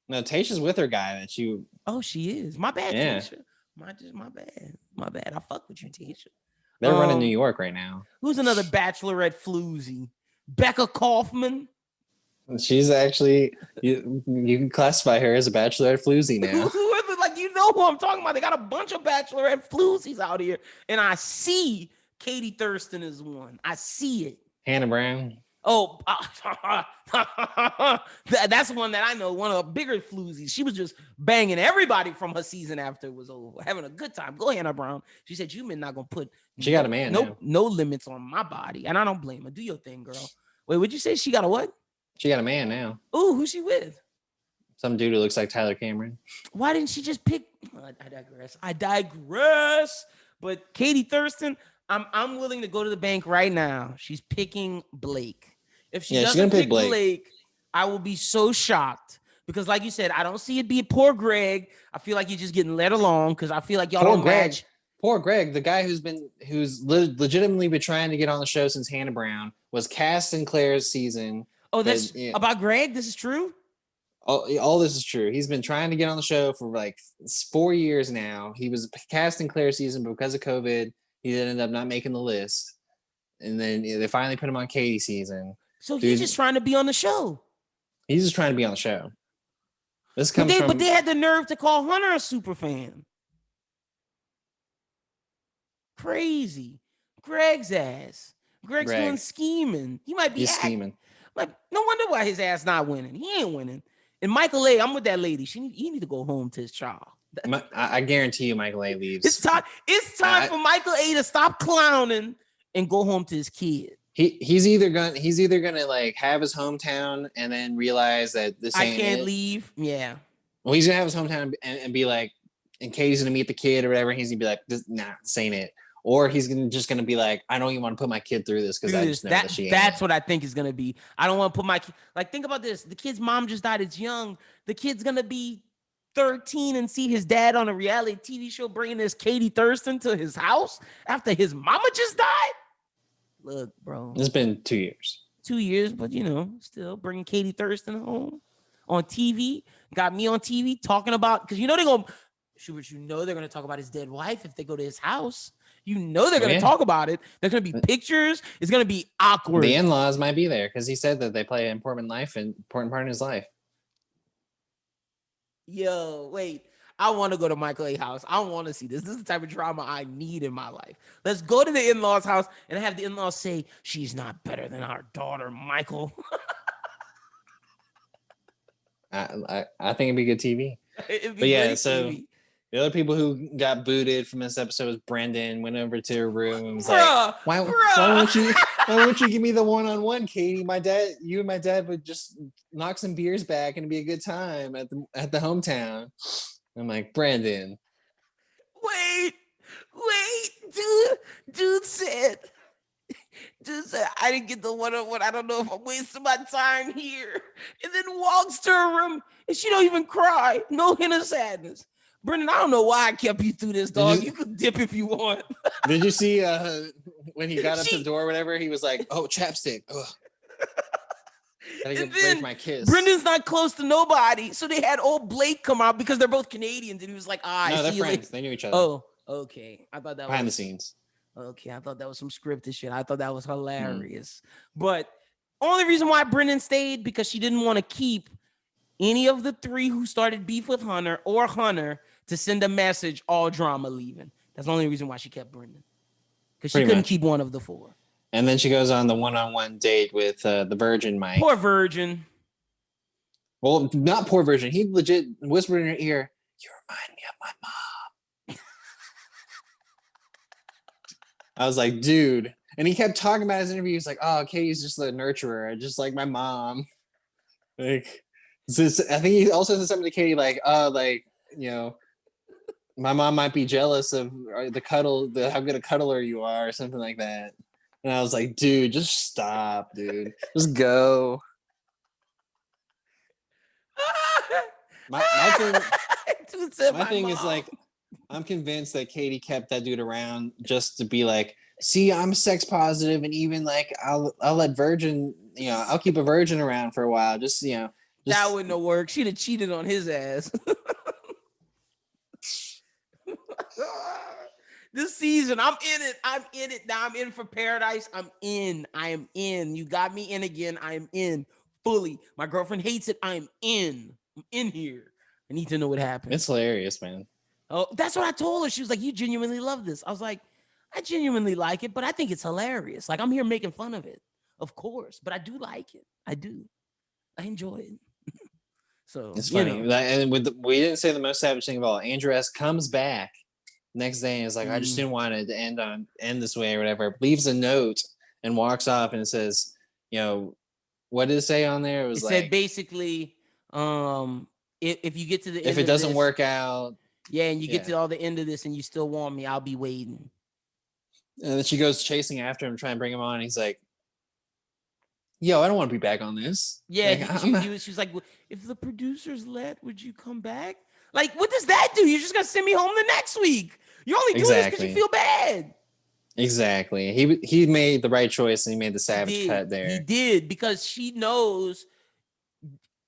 No, Tasha's with her guy that you. Oh, she is. My bad, yeah. Tasha. My bad. I fuck with you, Tasha. They're running New York right now. Who's another Bachelorette floozy? Becca Kaufman. She's actually you can classify her as a Bachelorette floozy now. Like, you know who I'm talking about. They got a bunch of Bachelorette floozies out here, and I see Katie Thurston is one. I see it. Hannah Brown. Oh, that's one that I know, one of the bigger floozies. She was just banging everybody from her season after it was over, having a good time. Go Hannah Brown. She said, "You men not gonna put got a man no limits on my body," and I don't blame her. Do your thing, girl. Wait, would you say she got a what? She got a man now. Ooh, who's she with? Some dude who looks like Tyler Cameron. Why didn't she just pick? I digress. But Katie Thurston, I'm willing to go to the bank right now. She's picking Blake. If she doesn't pick Blake, I will be so shocked. Because like you said, I don't see it be poor Greg. I feel like you're just getting led along because I feel like y'all don't match. Poor Greg, the guy who's legitimately been trying to get on the show since Hannah Brown, was cast in Claire's season. Oh, that's about Greg? This is true? All this is true. He's been trying to get on the show for like 4 years now. He was cast in Claire's season, but because of COVID, he ended up not making the list. And then they finally put him on Katie's season. So he's just trying to be on the show. He's just trying to be on the show. This comes but they had the nerve to call Hunter a super fan. Crazy. Greg's ass. Greg's doing scheming. He might be scheming. Like, no wonder why his ass not winning. He ain't winning. And Michael A., I'm with that lady. He need to go home to his child. I guarantee you Michael A. leaves. It's time for Michael A. to stop clowning and go home to his kid. He's either gonna like have his hometown and then realize that I can't leave. Yeah. Well, he's gonna have his hometown and be like, and Katie's gonna meet the kid or whatever. And he's gonna be like, this ain't it. Or he's just gonna be like, I don't even want to put my kid through this because I just know that she ain't. That's what I think is gonna be. I don't want to put my kid. Like, think about this. The kid's mom just died. It's young. The kid's gonna be 13 and see his dad on a reality TV show bringing this Katie Thurston to his house after his mama just died. Look, bro. It's been 2 years. 2 years, but still bringing Katie Thurston home on TV. Got me on TV talking about, because they're gonna talk about his dead wife if they go to his house. They're going to talk about it. There's going to be pictures. It's going to be awkward. The in-laws might be there because he said that they play an important part in his life. Yo, wait. I want to go to Michael A. house. I want to see this. This is the type of drama I need in my life. Let's go to the in-laws' house and have the in-laws say, she's not better than our daughter, Michael. I think it'd be good TV. TV. The other people who got booted from this episode was Brendan. Went over to her room and was like, why won't you give me the one-on-one, Katie? You and my dad would just knock some beers back and it'd be a good time at the hometown. I'm like, Brendan. Wait, dude said, I didn't get the one-on-one. I don't know if I'm wasting my time here. And then walks to her room and she don't even cry. No hint of sadness. Brendan, I don't know why I kept you through this, dog. You could dip if you want. Did you see when he got up to the door or whatever, he was like, oh, chapstick. Ugh. And then my kiss. Brendan's not close to nobody. So they had old Blake come out because they're both Canadians. And he was like, no, they're friends. They knew each other. Oh, okay. I thought that behind the scenes. Okay, I thought that was some scripted shit. I thought that was hilarious. But only reason why Brendan stayed because she didn't want to keep any of the three who started beef with Hunter or Hunter to send a message, all drama leaving. That's the only reason why she kept Brendan. Because she couldn't keep one of the four. And then she goes on the one-on-one date with the Virgin Mike. Poor Virgin. Well, not poor Virgin. He legit whispered in her ear, you remind me of my mom. I was like, dude. And he kept talking about his interview. He's like, oh, Katie's just a nurturer, just like my mom. Like, I think he also said something to Katie like, my mom might be jealous of how good a cuddler you are, or something like that. And I was like, dude, just stop, dude. Just go. My thing is like, I'm convinced that Katie kept that dude around just to be like, see, I'm sex positive, and even like I'll let Virgin, I'll keep a virgin around for a while. That wouldn't have worked. She'd have cheated on his ass. This season, I'm in it. Now I'm in for paradise. I am in. You got me in again. I am in fully. My girlfriend hates it. I'm in here. I need to know what happened. It's hilarious, man. Oh, that's what I told her. She was like, you genuinely love this. I was like, I genuinely like it, but I think it's hilarious. Like, I'm here making fun of it, of course, but I do like it. I do. I enjoy it. So it's funny. And we didn't say the most savage thing of all. Andrew S. comes back next day and is like, I just didn't want it to end this way or whatever. Leaves a note and walks off, and it says, what did it say on there? It said basically, if you get to the end if it of doesn't this, work out, yeah, and you get to all the end of this and you still want me, I'll be waiting. And then she goes chasing after him, trying to bring him on. And he's like, yo, I don't want to be back on this. Yeah, like, she was like, if the producers would you come back? Like, what does that do? You're just gonna send me home the next week. You're only doing this because you feel bad. Exactly. He made the right choice and he made the savage cut there. He did, because she knows.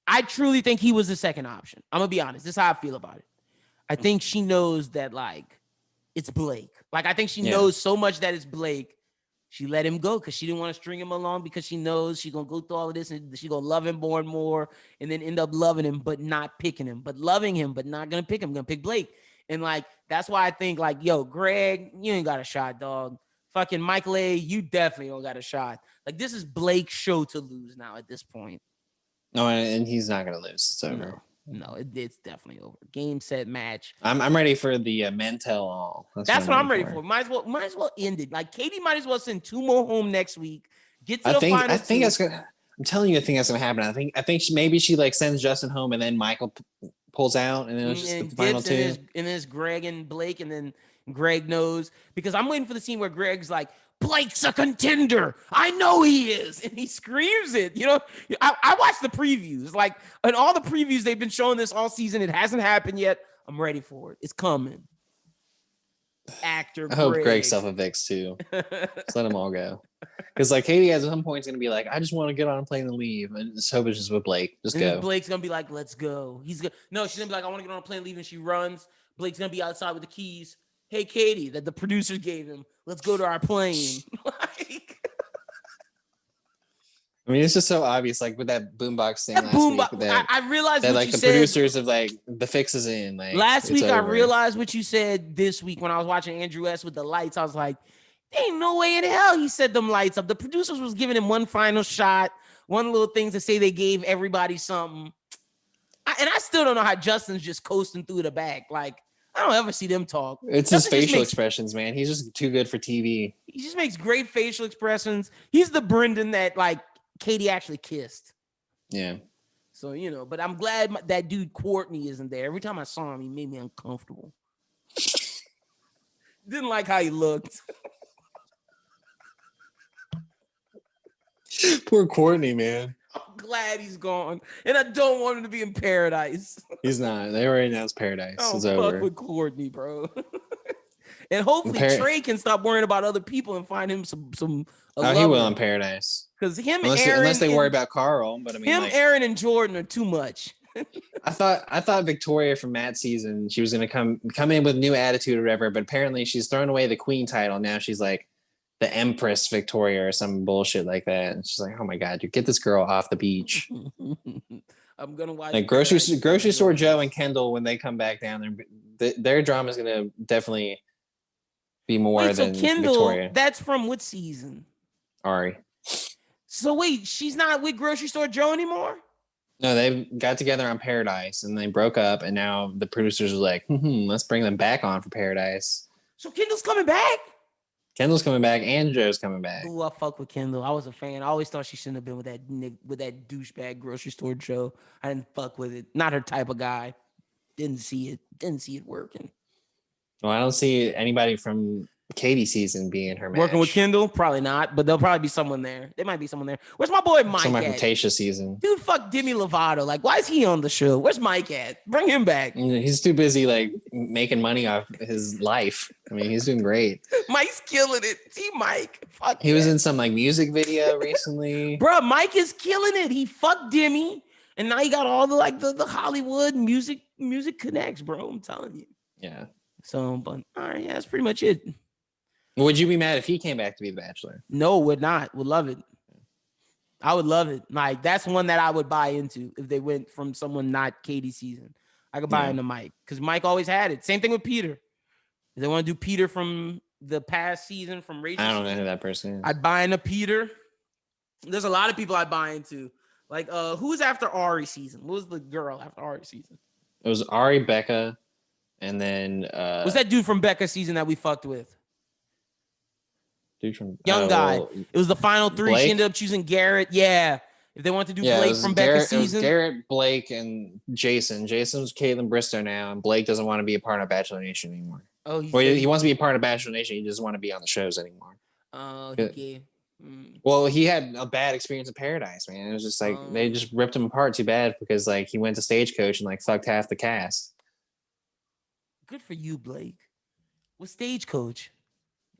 I truly think he was the second option. I'm gonna be honest. This is how I feel about it. I think she knows that, like, it's Blake. Like, I think she knows so much that it's Blake. She let him go because she didn't want to string him along, because she knows she's going to go through all of this and she's going to love him more and more, and then end up loving him but not picking him, but loving him but not going to pick him, going to pick Blake. And, like, that's why I think, like, yo, Greg, you ain't got a shot, dog. Fucking Michael A., you definitely don't got a shot. Like, this is Blake's show to lose now at this point. No, and he's not going to lose. It's over. No, it's definitely over. Game, set, match. I'm ready for the Mantel all. That's what I'm ready for. Might as well end it. Like, Katie might as well send 2 more home next week. Get to the final. I think that's gonna. I'm telling you, I think that's gonna happen. I think maybe she like sends Justin home, and then Michael pulls out, and then it's just the final 2. And then it's Greg and Blake, and then Greg knows, because I'm waiting for the scene where Greg's like, Blake's a contender. I know he is. And he screams it. You know, I watched the previews. Like, in all the previews, they've been showing this all season. It hasn't happened yet. I'm ready for it. It's coming. Actor I hope Greg self-evicts too. Just let them all go. Because, like, Katie at some point is going to be like, I just want to get on a plane and leave. And just hope it's just with Blake. Just go. Blake's going to be like, let's go. No, she's going to be like, I want to get on a plane and leave. And she runs. Blake's going to be outside with the keys. Hey, Katie, that the producers gave him. Let's go to our plane. Like, I mean, it's just so obvious, like with that boombox thing last week. I realized that, what like, you the said. producers of like the fix is in. Like, last week, I realized what you said this week when I was watching Andrew S. with the lights. I was like, there ain't no way in hell he set them lights up. The producers was giving him one final shot, one little thing to say they gave everybody something. And I still don't know how Justin's just coasting through the back. Like, I don't ever see them talk. It's Justin his facial expressions, man. He's just too good for TV. He just makes great facial expressions. He's the Brendan that, like, Katie actually kissed. Yeah. So, you know, but I'm glad that dude Courtney isn't there. Every time I saw him, he made me uncomfortable. Didn't like how he looked. Poor Courtney, man. I'm glad he's gone. And I don't want him to be in paradise. He's not. They already announced paradise. Oh, it's fuck over. with Courtney, bro. And hopefully Trey can stop worrying about other people and find him some he will in paradise. Because unless they worry about Carl. But I mean, Aaron, and Jordan are too much. I thought Victoria from Matt's season, she was gonna come in with a new attitude or whatever, but apparently she's thrown away the queen title. Now she's like the Empress Victoria or some bullshit like that. And she's like, oh my God, you get this girl off the beach. I'm gonna watch like grocery store Joe and Kendall when they come back down there. Their drama is gonna definitely be more than Kendall, Victoria. That's from what season? Ari. So wait, she's not with grocery store Joe anymore? No, they got together on Paradise and they broke up, and now the producers are like, let's bring them back on for Paradise. So Kendall's coming back? Kendall's coming back and Joe's coming back. Ooh, I fuck with Kendall. I was a fan. I always thought she shouldn't have been with that douchebag grocery store Joe. I didn't fuck with it. Not her type of guy. Didn't see it working. Well, I don't see anybody from Katie season being her match. Working with Kendall? Probably not, but there'll probably be someone there. There might be someone there. Where's my boy Mike Somebody at? from Tasha season. Dude, fuck Demi Lovato. Like, why is he on the show? Where's Mike at? Bring him back. He's too busy, like, making money off his life. I mean, he's doing great. Mike's killing it. See Mike. Fuck he was in some, like, music video recently. Bro, Mike is killing it. He fucked Demi, and now he got all the, like, the Hollywood music connects, bro. I'm telling you. Yeah. So, but, all right, yeah, that's pretty much it. Would you be mad if he came back to be the Bachelor? No, would not. Would love it. I would love it. Like, that's one that I would buy into if they went from someone not Katie season. I could buy into Mike because Mike always had it. Same thing with Peter. If they want to do Peter from the past season, from Rachel, I don't know who that person is. I'd buy into Peter. There's a lot of people I'd buy into. Like, who was after Ari season? What was the girl after Ari season? It was Ari, Becca, and then was that dude from Becca season that we fucked with? Dude from Young guy. It was the final 3. Blake? She ended up choosing Garrett. Yeah. If they want to do Blake from Becca's season. It was Garrett, Blake, and Jason. Jason's Caitlin Bristow now, and Blake doesn't want to be a part of Bachelor Nation anymore. Oh, he wants to be a part of Bachelor Nation. He doesn't want to be on the shows anymore. Oh, Well, he had a bad experience in Paradise, man. It was just like they just ripped him apart too bad because like he went to Stagecoach and like fucked half the cast. Good for you, Blake. What's Stagecoach?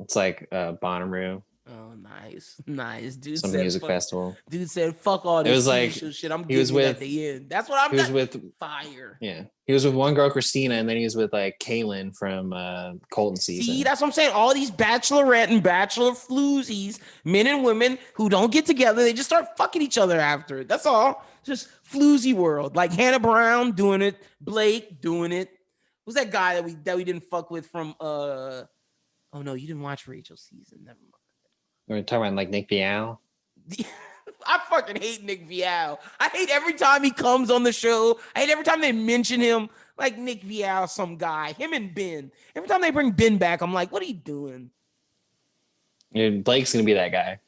It's like Bonnaroo. Oh, nice, dude. Some music festival. Dude said, "Fuck all this." It was like shit. I'm getting at the end. That's what I'm. He was with fire. Yeah, he was with one girl, Christina, and then he was with like Kaylin from Colton season. See, that's what I'm saying. All these Bachelorette and Bachelor floozies, men and women who don't get together, they just start fucking each other after it. That's all. Just floozy world. Like Hannah Brown doing it, Blake doing it. Who's that guy that we didn't fuck with from? Oh no, you didn't watch Rachel's season. Never mind. We're talking about like Nick Vial. I fucking hate Nick Vial. I hate every time he comes on the show. I hate every time they mention him. Like Nick Vial, some guy. Him and Ben. Every time they bring Ben back, I'm like, what are you doing? Dude, Blake's gonna be that guy.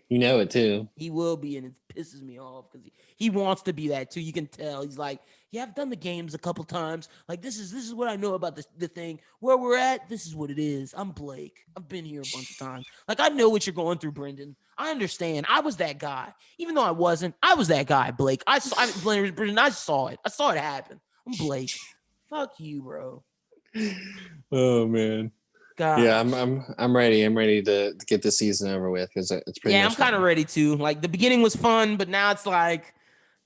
You know it too. He will be, and it pisses me off because he wants to be that too. You can tell. He's like, yeah, I've done the games a couple times. Like, this is what I know about the thing. Where we're at, this is what it is. I'm Blake. I've been here a bunch of times. Like, I know what you're going through, Brendan. I understand. I was that guy. Even though I wasn't, I was that guy, Blake. I Brendan, I saw it. I saw it happen. I'm Blake. Fuck you, bro. Oh, man. God. Yeah, I'm ready. I'm ready to get this season over with because it's pretty. Yeah, I'm kind of ready to. Like the beginning was fun, but now it's like,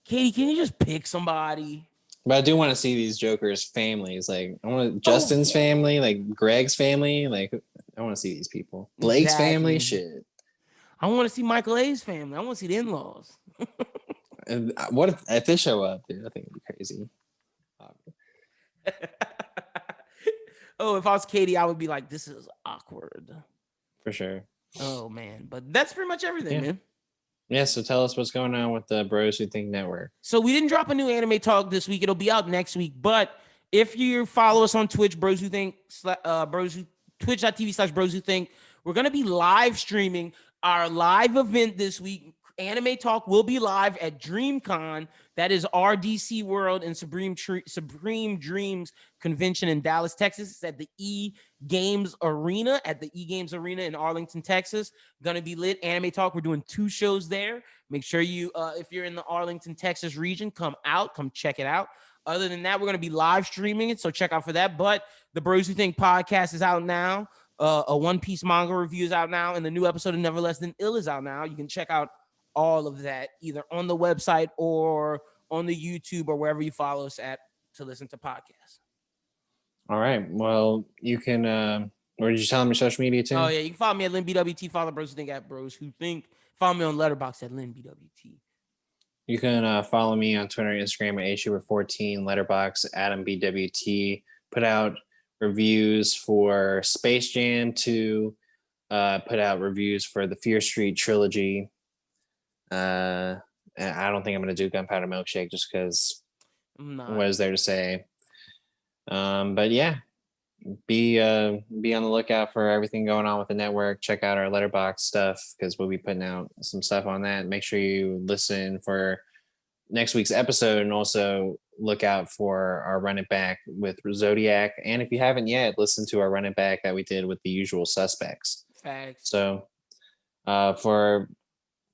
Katie, can you just pick somebody? But I do want to see these Jokers' families. Like I want Justin's family, like Greg's family. Like I want to see these people. Blake's family, shit. I want to see Michael A's family. I want to see the in-laws. And what if they show up, dude? I think it'd be crazy. Oh, if I was Katie, I would be like, this is awkward. For sure. Oh, man. But that's pretty much everything, man. Yeah, so tell us what's going on with the Bros Who Think Network. So we didn't drop a new anime talk this week. It'll be out next week. But if you follow us on Twitch, Bros Who Think, twitch.tv/Bros Who Think, we're going to be live streaming our live event this week. Anime Talk will be live at DreamCon. That is RDC World and Supreme Dreams Convention in Dallas, Texas. It's at the E-Games Arena, in Arlington, Texas. Gonna be lit. Anime Talk, we're doing 2 shows there. Make sure you, if you're in the Arlington, Texas region, come check it out. Other than that, we're gonna be live streaming it, so check out for that. But the Bros Who Think podcast is out now. A One Piece manga review is out now, and the new episode of Never Less Than Ill is out now. You can check out all of that either on the website or on the YouTube or wherever you follow us at to listen to podcasts. All right. Well, you can, or did you tell them your social media too? Oh yeah. You can follow me at LynnBWT, follow Bros Who Think at Bros Who Think. Follow me on Letterboxd at LynnBWT. You can follow me on Twitter and Instagram at HUber14, Letterboxd, AdamBWT. Put out reviews for Space Jam 2, put out reviews for the Fear Street trilogy. I don't think I'm going to do Gunpowder Milkshake just because what is there to say? But yeah, be on the lookout for everything going on with the network. Check out our Letterboxd stuff because we'll be putting out some stuff on that. Make sure you listen for next week's episode and also look out for our Run It Back with Zodiac. And if you haven't yet, listen to our Run It Back that we did with The Usual Suspects. Thanks. So for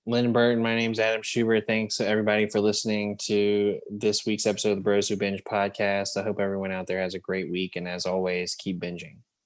Lyndon Burton, my name's Adam Schubert. Thanks everybody for listening to this week's episode of the Bros Who Binge podcast. I hope everyone out there has a great week. And as always, keep binging.